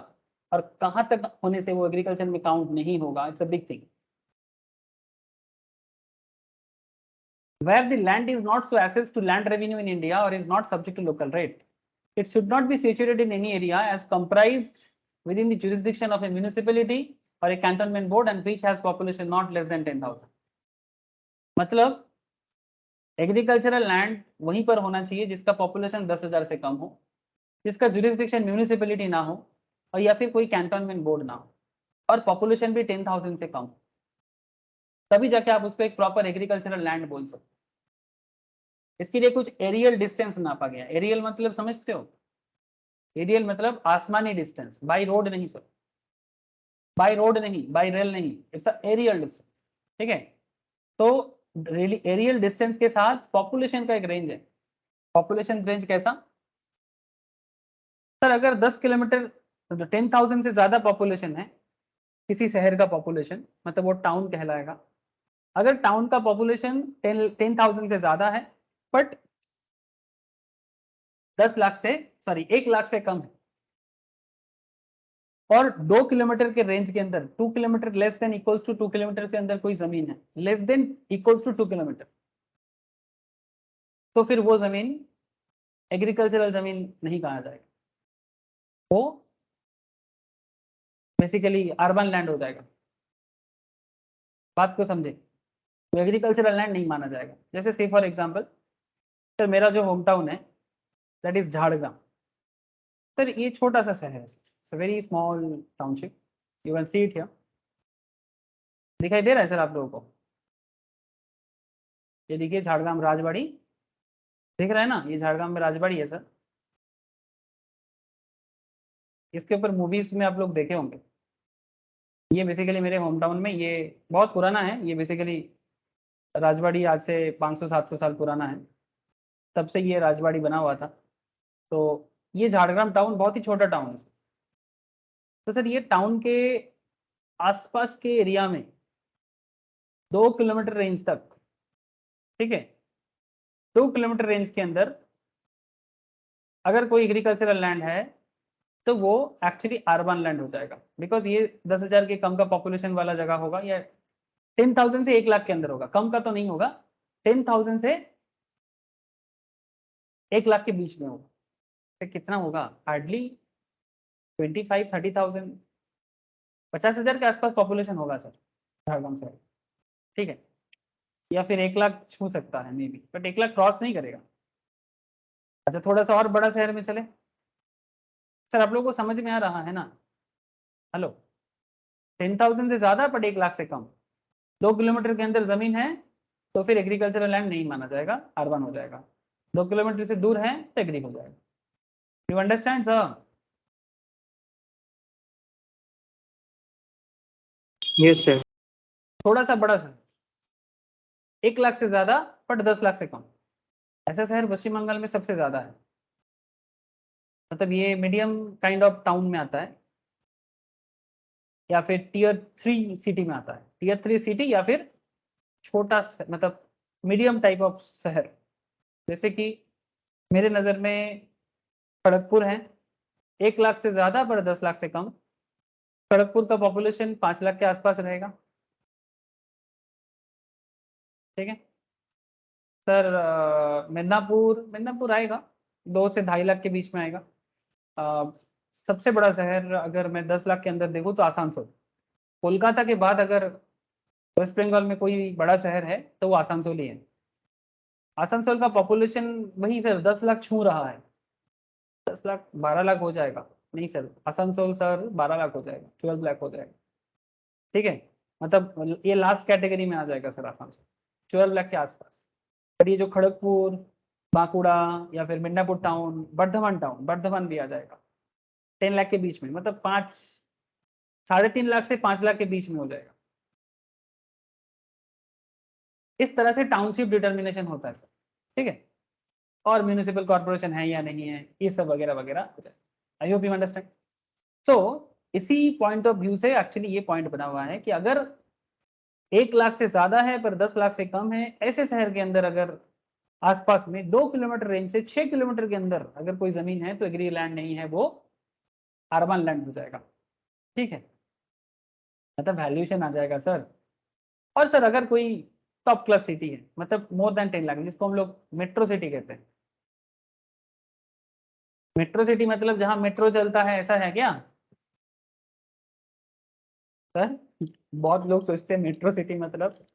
और कहाँ तक होने से वो एग्रीकल्चर में काउंट नहीं होगा, it's a big thing. Where the land is not so access to land revenue in India or is not subject to local rate, it should not be situated in any area as comprised within the jurisdiction of a municipality or a cantonment board and which has population not less than 10,000। मतलब agricultural land वहीं पर होना चाहिए जिसका population 10,000 से कम हो, जिसका jurisdiction municipality ना हो, और या फिर कोई कैंटोनमेंट बोर्ड ना हो, और पॉपुलेशन भी 10,000 से कम हो, तभी जाके आप उसको एक प्रॉपर एग्रीकल्चरल लैंड बोल सकते। इसके लिए कुछ एरियल डिस्टेंस नापा गया। एरियल मतलब समझते हो? एरियल मतलब आसमानी डिस्टेंस, बाय रोड नहीं सर, बाय रोड नहीं, बाय रेल नहीं, इट्स एरियल डिस्टेंस, ठीक है। तो एरियल डिस्टेंस के साथ पॉपुलेशन का एक रेंज है। पॉपुलेशन रेंज कैसा सर? अगर 10 किलोमीटर, 10,000 से ज्यादा पॉपुलेशन है किसी शहर का पॉपुलेशन, मतलब वो टाउन कहलाएगा। अगर टाउन का पॉपुलेशन 10,000 से ज्यादा है बट 10 लाख से, सॉरी 1 लाख से कम है, और 2 किलोमीटर के रेंज के अंदर 2 kilometre less than equals to 2 kilometre के अंदर कोई जमीन है, less than equals to 2 kilometre, तो फिर वो जमीन एग्रीकल्चरल जमीन नहीं कहा जाएगा, वो बेसिकली अर्बन लैंड हो जाएगा। बात को समझे, तो एग्रीकल्चरल लैंड नहीं माना जाएगा। जैसे से फॉर एग्जांपल सर मेरा जो होम टाउन है दैट इज झाड़ग्राम। सर ये छोटा सा शहर है, it's a very small township, you can see it here, दिखाई दे रहा है सर आप लोगों को? ये देखिए झाड़ग्राम राजबाड़ी, दिख रहा है ना, ये झाड़ग्राम में राजबाड़ी है सर। इसके ऊपर मूवीज में आप लोग देखे होंगे। ये बेसिकली मेरे होम टाउन में, ये बहुत पुराना है, ये बेसिकली राजबाड़ी आज से 500-700 साल पुराना है, तब से ये राजबाड़ी बना हुआ था। तो ये झाड़ग्राम टाउन बहुत ही छोटा टाउन है। तो सर ये टाउन के आसपास के एरिया में 2 किलोमीटर रेंज तक, ठीक है, 2 किलोमीटर रेंज के अंदर अगर कोई एग्रीकल्चरल लैंड है तो वो एक्चुअली अर्बन लैंड हो जाएगा, बिकॉज ये 10,000 के कम का पॉपुलेशन वाला जगह होगा, या 10,000 से 1 लाख के अंदर होगा, कम का तो नहीं होगा, 10,000 से 1 लाख के बीच में होगा। तो कितना होगा, हार्डली 25-30,000, 50,000 के आसपास पॉपुलेशन होगा सर झारखंड से, ठीक है, या फिर 1 लाख छू सकता है may be, but 1 lakh cross नहीं करेगा। अच्छा थोड़ा सा और बड़ा शहर में चले सर, आप लोगों को समझ में आ रहा है ना? हेलो, 10,000 से ज्यादा बट 1 लाख से कम, 2 किलोमीटर के अंदर जमीन है तो फिर एग्रीकल्चरल लैंड नहीं माना जाएगा, अर्बन हो जाएगा। 2 किलोमीटर से दूर है तो एग्री हो जाएगा। You understand sir? Yes sir. थोड़ा सा बड़ा शहर, 1 लाख से ज्यादा बट 10 लाख से कम, ऐसा शहर पश्चिम बंगाल में सबसे ज्यादा है। मतलब ये मीडियम काइंड ऑफ टाउन में आता है, या फिर टीयर 3 सिटी में आता है, टीयर 3 सिटी या फिर छोटा मतलब मीडियम टाइप ऑफ शहर। जैसे कि मेरे नज़र में खड़गपुर है, 1 लाख से ज़्यादा पर 10 लाख से कम। खड़गपुर का पॉपुलेशन 5 लाख के आसपास रहेगा, ठीक है सर। मिदनापुर, मिदनापुर आएगा 2 से 2.5 लाख के बीच में आएगा। सबसे बड़ा शहर अगर मैं 10 लाख के अंदर देखूँ तो आसानसोल। कोलकाता के बाद अगर वेस्ट बंगाल में कोई बड़ा शहर है तो वो आसानसोल ही है। आसनसोल का पॉपुलेशन वही सर 10 लाख छू रहा है, 10 लाख 12 लाख हो जाएगा, नहीं सर आसनसोल सर 12 लाख हो जाएगा, 12 लाख हो जाएगा, ठीक है। मतलब ये लास्ट कैटेगरी में आ जाएगा सर आसनसोल, 12 लाख के आसपास। पर ये जो खड़गपुर, बांकुड़ा या फिर मिदनापुर टाउन, बर्धमान बर्धमान भी आ जाएगा 10 लाख के बीच में, मतलब 3.5 लाख से 5 लाख के बीच में हो जाएगा। इस तरह से टाउनशिप डिटर्मिनेशन होता है सर, ठीक है। और म्यूनिसिपल कॉर्पोरेशन है या नहीं है, ये सब वगैरह वगैरह। I hope you understand. So इसी पॉइंट ऑफ व्यू से एक्चुअली ये पॉइंट बना हुआ है कि अगर 1 लाख से ज्यादा है पर 10 लाख से कम है, ऐसे शहर के अंदर अगर आसपास में 2 किलोमीटर रेंज से 6 किलोमीटर के अंदर अगर कोई जमीन है तो एग्री लैंड नहीं है, वो अर्बन लैंड हो जाएगा, ठीक है। मतलब वैल्यूएशन आ जाएगा सर। और सर अगर कोई टॉप क्लास सिटी है, मतलब मोर देन 10 लाख, जिसको हम लोग मेट्रो सिटी कहते हैं। मेट्रो सिटी मतलब जहां मेट्रो चलता है, ऐसा है क्या सर? बहुत लोग सोचते हैं मेट्रो सिटी मतलब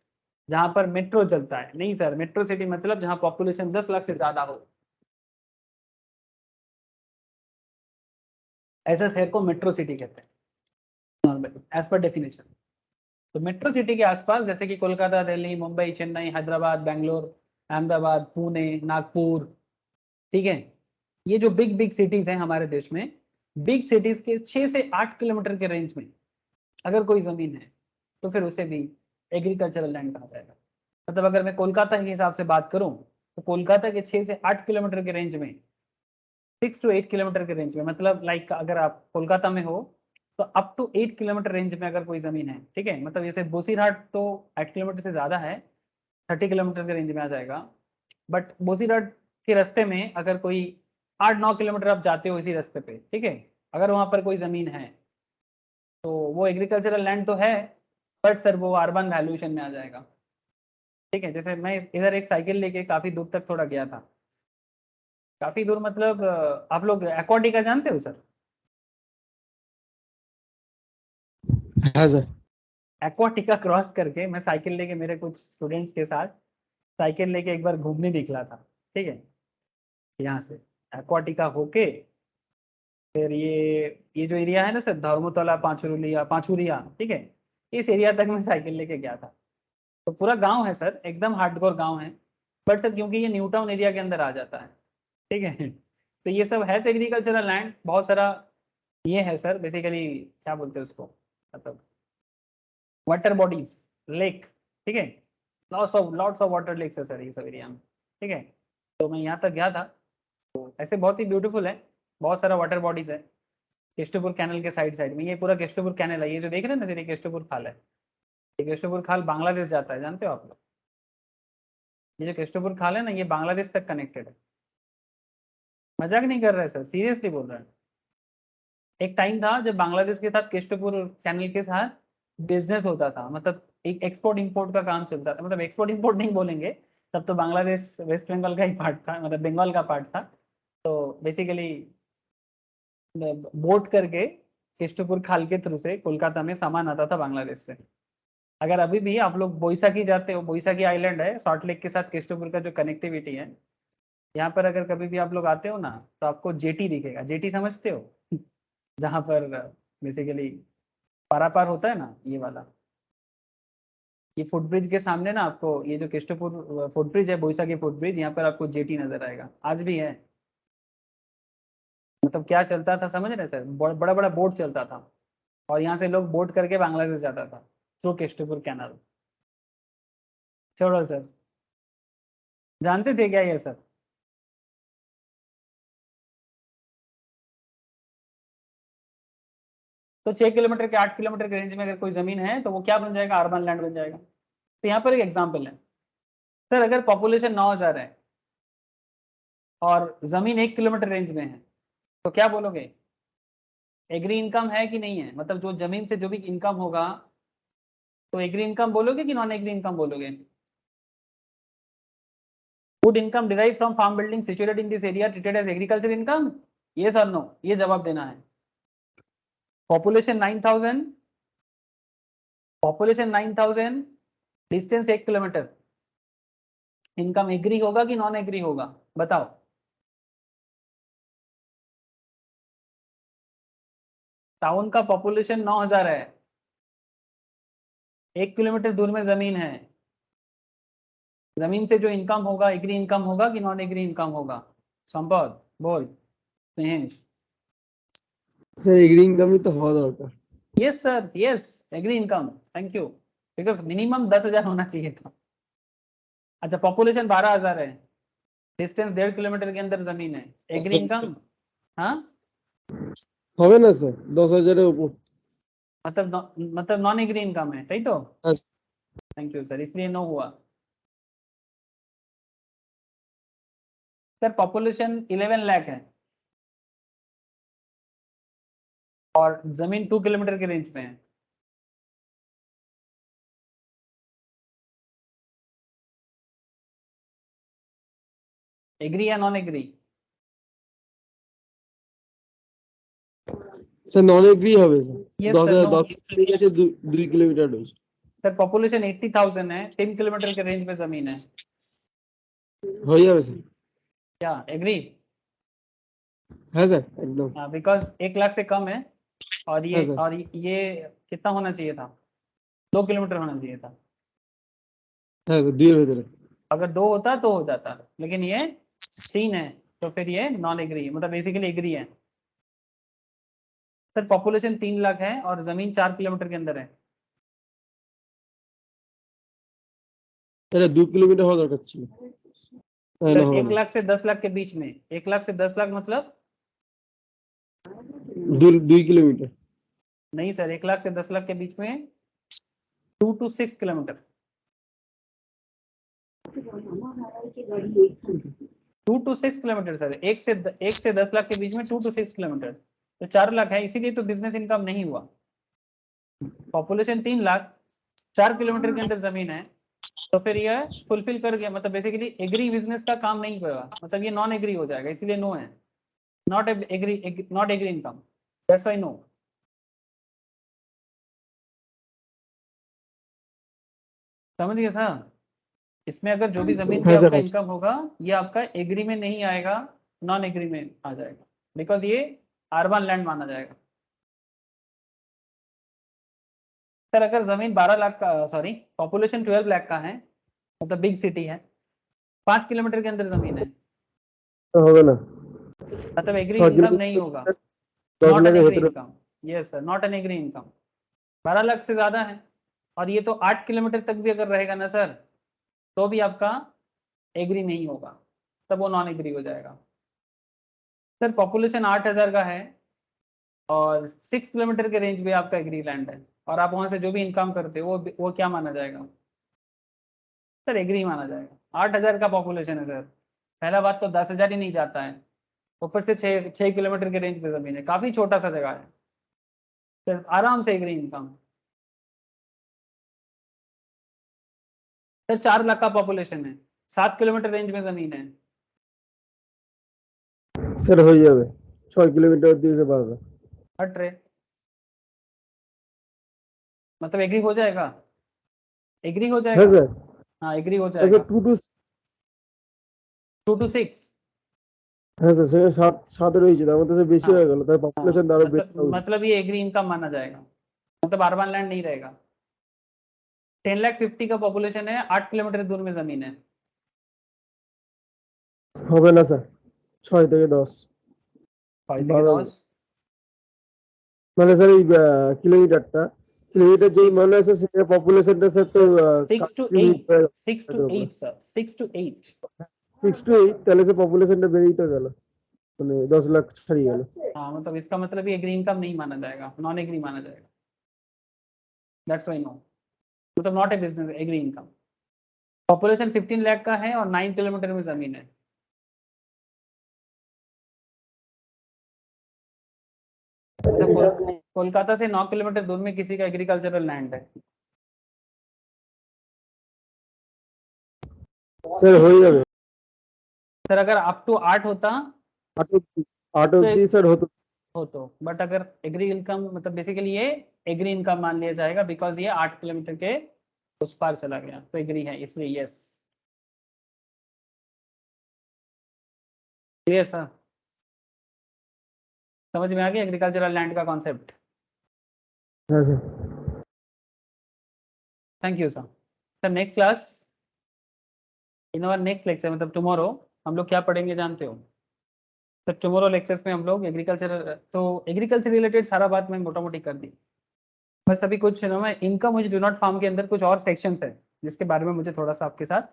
जहां पर मेट्रो चलता है, नहीं सर, मेट्रो सिटी मतलब जहां पॉपुलेशन 10 लाख से ज्यादा हो, ऐसे शहर को मेट्रो सिटी कहते हैं नॉर्मली एज पर डेफिनेशन। तो मेट्रो सिटी के आसपास जैसे कि कोलकाता, दिल्ली, मुंबई, चेन्नई, हैदराबाद, बेंगलोर, अहमदाबाद, पुणे, नागपुर, ठीक है, ये जो बिग बिग सिटीज हैं हमारे देश में, बिग सिटीज के 6 से 8 किलोमीटर के रेंज में अगर कोई जमीन है तो फिर उसे भी एग्रीकल्चरल लैंड कहा जाएगा। मतलब अगर मैं कोलकाता के हिसाब से बात करूं तो कोलकाता के 6 से 8 किलोमीटर के रेंज में, 6 to 8 किलोमीटर के रेंज में, मतलब लाइक अगर आप कोलकाता में हो तो अप टू 8 किलोमीटर रेंज में अगर कोई जमीन है, ठीक है, मतलब जैसे बोसीघाट तो 8 किलोमीटर से ज्यादा है, 30 किलोमीटर के रेंज में आ जाएगा। बट बोसीघाट के रास्ते में अगर कोई 8-9 किलोमीटर आप जाते हो इसी रास्ते पे, ठीक है, अगर वहां पर कोई जमीन है तो वो एग्रीकल्चरल लैंड तो है, बट सर वो अर्बन वैल्यूएशन में आ जाएगा। ठीक है, जैसे मैं इधर एक साइकिल लेके काफी दूर तक थोड़ा गया था, काफी दूर मतलब आप लोग एक्वाटिका जानते हो सर? हाँ सर। एक्वाटिका क्रॉस करके मैं साइकिल लेके मेरे कुछ स्टूडेंट्स के साथ साइकिल लेके एक बार घूमने निकला था। ठीक है, यहाँ से एक्वाटिका होके फिर ये जो एरिया है ना सर, धर्मतला, पांचुरिया, ठीक है, इस एरिया तक मैं साइकिल लेके गया था। तो पूरा गांव है सर, एकदम हार्डकोर गांव है, बट सर क्योंकि ये न्यू टाउन एरिया के अंदर आ जाता है, ठीक है, तो ये सब है तो एग्रीकल्चरल लैंड बहुत सारा ये है सर, बेसिकली क्या बोलते हैं उसको, मतलब वाटर बॉडीज, लेक, ठीक है, लॉट्स ऑफ वाटर लेक्स है सर ये सब एरिया में। ठीक है, तो मैं यहाँ तक गया था, तो ऐसे बहुत ही ब्यूटीफुल है, बहुत सारा वाटर बॉडीज है केष्टपुर कैनल के साइड साइड में। ये पूरा केष्टपुर कैनल है, ये जो देख रहे हैं ना सर, ये केष्टपुर खाल है। ये केष्टपुर खाल बांग्लादेश जाता है, जानते हो आप लोग? ये जो केष्टपुर खाल है ना, ये बांग्लादेश तक कनेक्टेड है। मजाक नहीं कर रहे सर, सीरियसली बोल रहे हैं। एक टाइम था जब बांग्लादेश के साथ केष्टपुर कैनल के साथ बिजनेस होता था, मतलब एक एक्सपोर्ट इंपोर्ट का काम चलता था, मतलब एक्सपोर्ट इंपोर्ट नहीं बोलेंगे, तब तो बांग्लादेश वेस्ट बंगाल का ही पार्ट था, मतलब बंगाल का पार्ट था। तो बेसिकली बोट करके केष्टपुर खाल के थ्रू से कोलकाता में सामान आता था बांग्लादेश से। अगर अभी भी आप लोग बोईसखी जाते हो, बोईसखी आइलैंड है सॉल्ट लेक के साथ केष्टपुर का जो कनेक्टिविटी है, यहाँ पर अगर कभी भी आप लोग आते हो ना, तो आपको जेटी दिखेगा। जेटी समझते हो? जहाँ पर बेसिकली पारापार होता है ना, ये वाला, ये फुटब्रिज के सामने ना आपको ये जो केष्टपुर फुटब्रिज है, बोईसखी फुटब्रिज, यहाँ पर आपको जेटी नजर आएगा, आज भी है। मतलब क्या चलता था समझ रहे सर, बड़ा बड़ा बोट चलता था, और यहाँ से लोग बोट करके बांग्लादेश जाता था थ्रू केष्टपुर कैनाल। छोड़ो सर, जानते थे क्या ये सर? तो 6 किलोमीटर के 8 किलोमीटर के रेंज में अगर कोई जमीन है तो वो क्या बन जाएगा? अर्बन लैंड बन जाएगा। तो यहाँ पर एक एग्जाम्पल है सर, अगर पॉपुलेशन 9,000 है और जमीन 1 किलोमीटर रेंज में है, तो क्या बोलोगे? एग्री इनकम है कि नहीं है? मतलब जो जमीन से जो भी इनकम होगा, तो एग्री इनकम बोलोगे कि नॉन एग्री इनकम बोलोगे? Would income derive from farm building situated in this area treated as agriculture income? Yes और नो, ये जवाब देना है। Population 9,000, population 9,000, distance 1 kilometre, income agri होगा कि नॉन एग्री होगा? बताओ। टाउन का पॉपुलेशन 9,000 है, 1 किलोमीटर दूर में जमीन है, जमीन से जो इनकम होगा एग्री इनकम होगा कि नॉन एग्री इनकम होगा? संपत बोल। स्नेहेश? सर एग्री इनकम ही तो हवा दरकार। Yes sir, yes, agri income, thank you, because minimum 10,000 होना चाहिए था। अच्छा, पॉपुलेशन 12,000 है, डिस्टेंस 1.5 किलोमीटर के अंदर जमीन है, एग्री इनकम? हाँ, হবে না স্যার 10,000 এর উপর। मतलब नॉन एग्री इनकम है, सही तो? हाँ, थैंक यू सर, इसलिए नो हुआ। सर पॉपुलेशन 11 लाख है और जमीन 2 किलोमीटर के रेंज में है, एग्री या नॉन एग्री? স্যার নন এগ্রি হবে স্যার। Yes, sir, 10,000 no. 10 ঠিক আছে 2 কিলোমিটার রয়েছে। सर पॉपुलेशन 80,000 है, 3 किलोमीटर के रेंज में जमीन है, হয়ে যাবে স্যার। क्या एग्री? হ্যাঁ স্যার একদম। हाँ, बिकॉज 1 लाख से कम है, और हाँ, सर। ये कितना होना चाहिए था? 2 किलोमीटर होना चाहिए था। হ্যাঁ স্যার 2 এর ভেতরে। अगर 2 होता तो हो जाता, लेकिन ये 3 है, तो फिर ये नॉन एग्री, मतलब बेसिकली एग्री है। सर पॉपुलेशन 3 लाख है और जमीन 4 किलोमीटर के अंदर है। তাহলে 2 কিলোমিটার হওয়া দরকার ছিল। তাহলে सर হবে 1 না। लाख से 10 लाख के बीच में, 1 लाख से 10 लाख मतलब? 2 কিলোমিটার। नहीं सर, 1 लाख से 10 लाख के बीच में 2 to 6 kilometre, 2 to 6 kilometre sir, 1 से 10 लाख के बीच में 2 to 6 किलोमीटर, तो 4 लाख है, इसीलिए तो बिजनेस इनकम नहीं हुआ। पॉपुलेशन 3 लाख, 4 किलोमीटर के अंदर जमीन है, तो फिर यह फुलफिल कर गया, मतलब बेसिकली एग्री बिजनेस का काम नहीं करेगा, मतलब ये नॉन एग्री हो जाएगा, इसलिए नो है, not agri, not agri income, that's why no. समझ गए सर? इसमें अगर जो भी जमीन पे हाँ आपका सर। इनकम होगा ये आपका एग्री में नहीं आएगा, नॉन एग्री में आ जाएगा, बिकॉज ये अर्बन लैंड माना जाएगा। सर अगर जमीन 12 लाख का, सॉरी पॉपुलेशन 12 लाख का है, मतलब बिग सिटी है, 5 किलोमीटर के अंदर जमीन है, तो होगा ना मतलब एग्री 6 इनकम नहीं होगा, kilometre 10 not lakh an agri भीतर। Income. Yes sir, not an agri income. 12 lakh से ज्यादा है, और ये तो 8 किलोमीटर तक भी अगर रहेगा ना सर, तो भी आपका एग्री नहीं होगा, तब वो नॉन एग्री हो जाएगा। सर पॉपुलेशन 8000 का है और 6 किलोमीटर के रेंज में आपका एग्री लैंड है, और आप वहां से जो भी इनकम करते हो वो क्या माना जाएगा? सर एग्री माना जाएगा। 8000 का पॉपुलेशन है सर, पहला बात तो 10,000 ही नहीं जाता है, ऊपर से 6 किलोमीटर के रेंज पे जमीन है, काफी छोटा सा जगह है सर, आराम से एग्री इनकम। सर 4 लाख का पॉपुलेशन है, 7 किलोमीटर रेंज में जमीन है, স্যার হয়ে যাবে 6 কিলোমিটার দিয়ে से बात है। हट रहे, मतलब एग्री हो जाएगा, एग्री हो हाँ जाएगा। सर। हाँ एग्री हो हाँ जाएगा। Sir 2 2 to 6। হ্যাঁ স্যার সেখানে 7 রয়েছে, তার মধ্যে বেশি हाँ হয়ে গেল, তার हाँ, পপুলেশন আরো বেড়ে যাওয়া উচিত। मतलब ये एग्री इनकम माना जाएगा, मतलब अर्बन लैंड नहीं रहेगा। 10,50,000 का पॉपुलेशन है, 8 किलोमीटर दूर में जमीन है, হবে না স্যার 6 থেকে 10 5 থেকে 12 10। মানে স্যার এই কিলোমিটার যেই মানে আছে সেটা পপুলেশনটা স্যার তো 6 to 8, 6 to 8 sir, 6 to 8। 6 to 8, তাহলে সে পপুলেশনটা বেড়েই তো গেল, মানে 10 লাখ ছাড়িয়ে গেল। हाँ मतलब इसका मतलब ये एग्री इनकम नहीं माना जाएगा, नॉन एग्री माना जाएगा, दैट्स व्हाई नो, मतलब not a business, agri income. Population 15 lakh का है और 9 किलोमीटर में जमीन है, मतलब कोलकाता से 9 किलोमीटर दूर में किसी का एग्रीकल्चरल लैंड है। স্যার হয়ে যাবে सर अगर अप टू 8 होता 8 অবধি স্যার হতো। तो, बट अगर एग्री इनकम मतलब बेसिकली ये एग्री इनकम मान लिया जाएगा, बिकॉज ये 8 किलोमीटर के उस पार चला गया, तो एग्री है, इसलिए यस। Clear sir? समझ में आ गया एग्रीकल्चरल लैंड का कॉन्सेप्ट? হ্যাঁ sir. Thank you sir. Sir next class, in our next lecture मतलब टुमारो, हम लोग क्या पढ़ेंगे जानते हो? सर टुमारो लेक्चर्स में हम लोग एग्रीकल्चर रिलेटेड सारा बात मैं मोटा मोटी कर दी, बस अभी कुछ ना मैं इनकम मुझे डू नॉट फार्म के अंदर कुछ और सेक्शंस है जिसके बारे में मुझे थोड़ा सा आपके साथ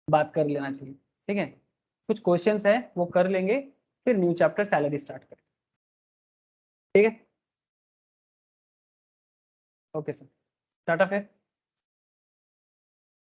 बात कर लेना चाहिए, ठीक है? कुछ क्वेश्चंस है वो कर लेंगे, फिर न्यू चैप्टर सैलरी स्टार्ट करें, ठीक है? ओके सर, टाटा फिर।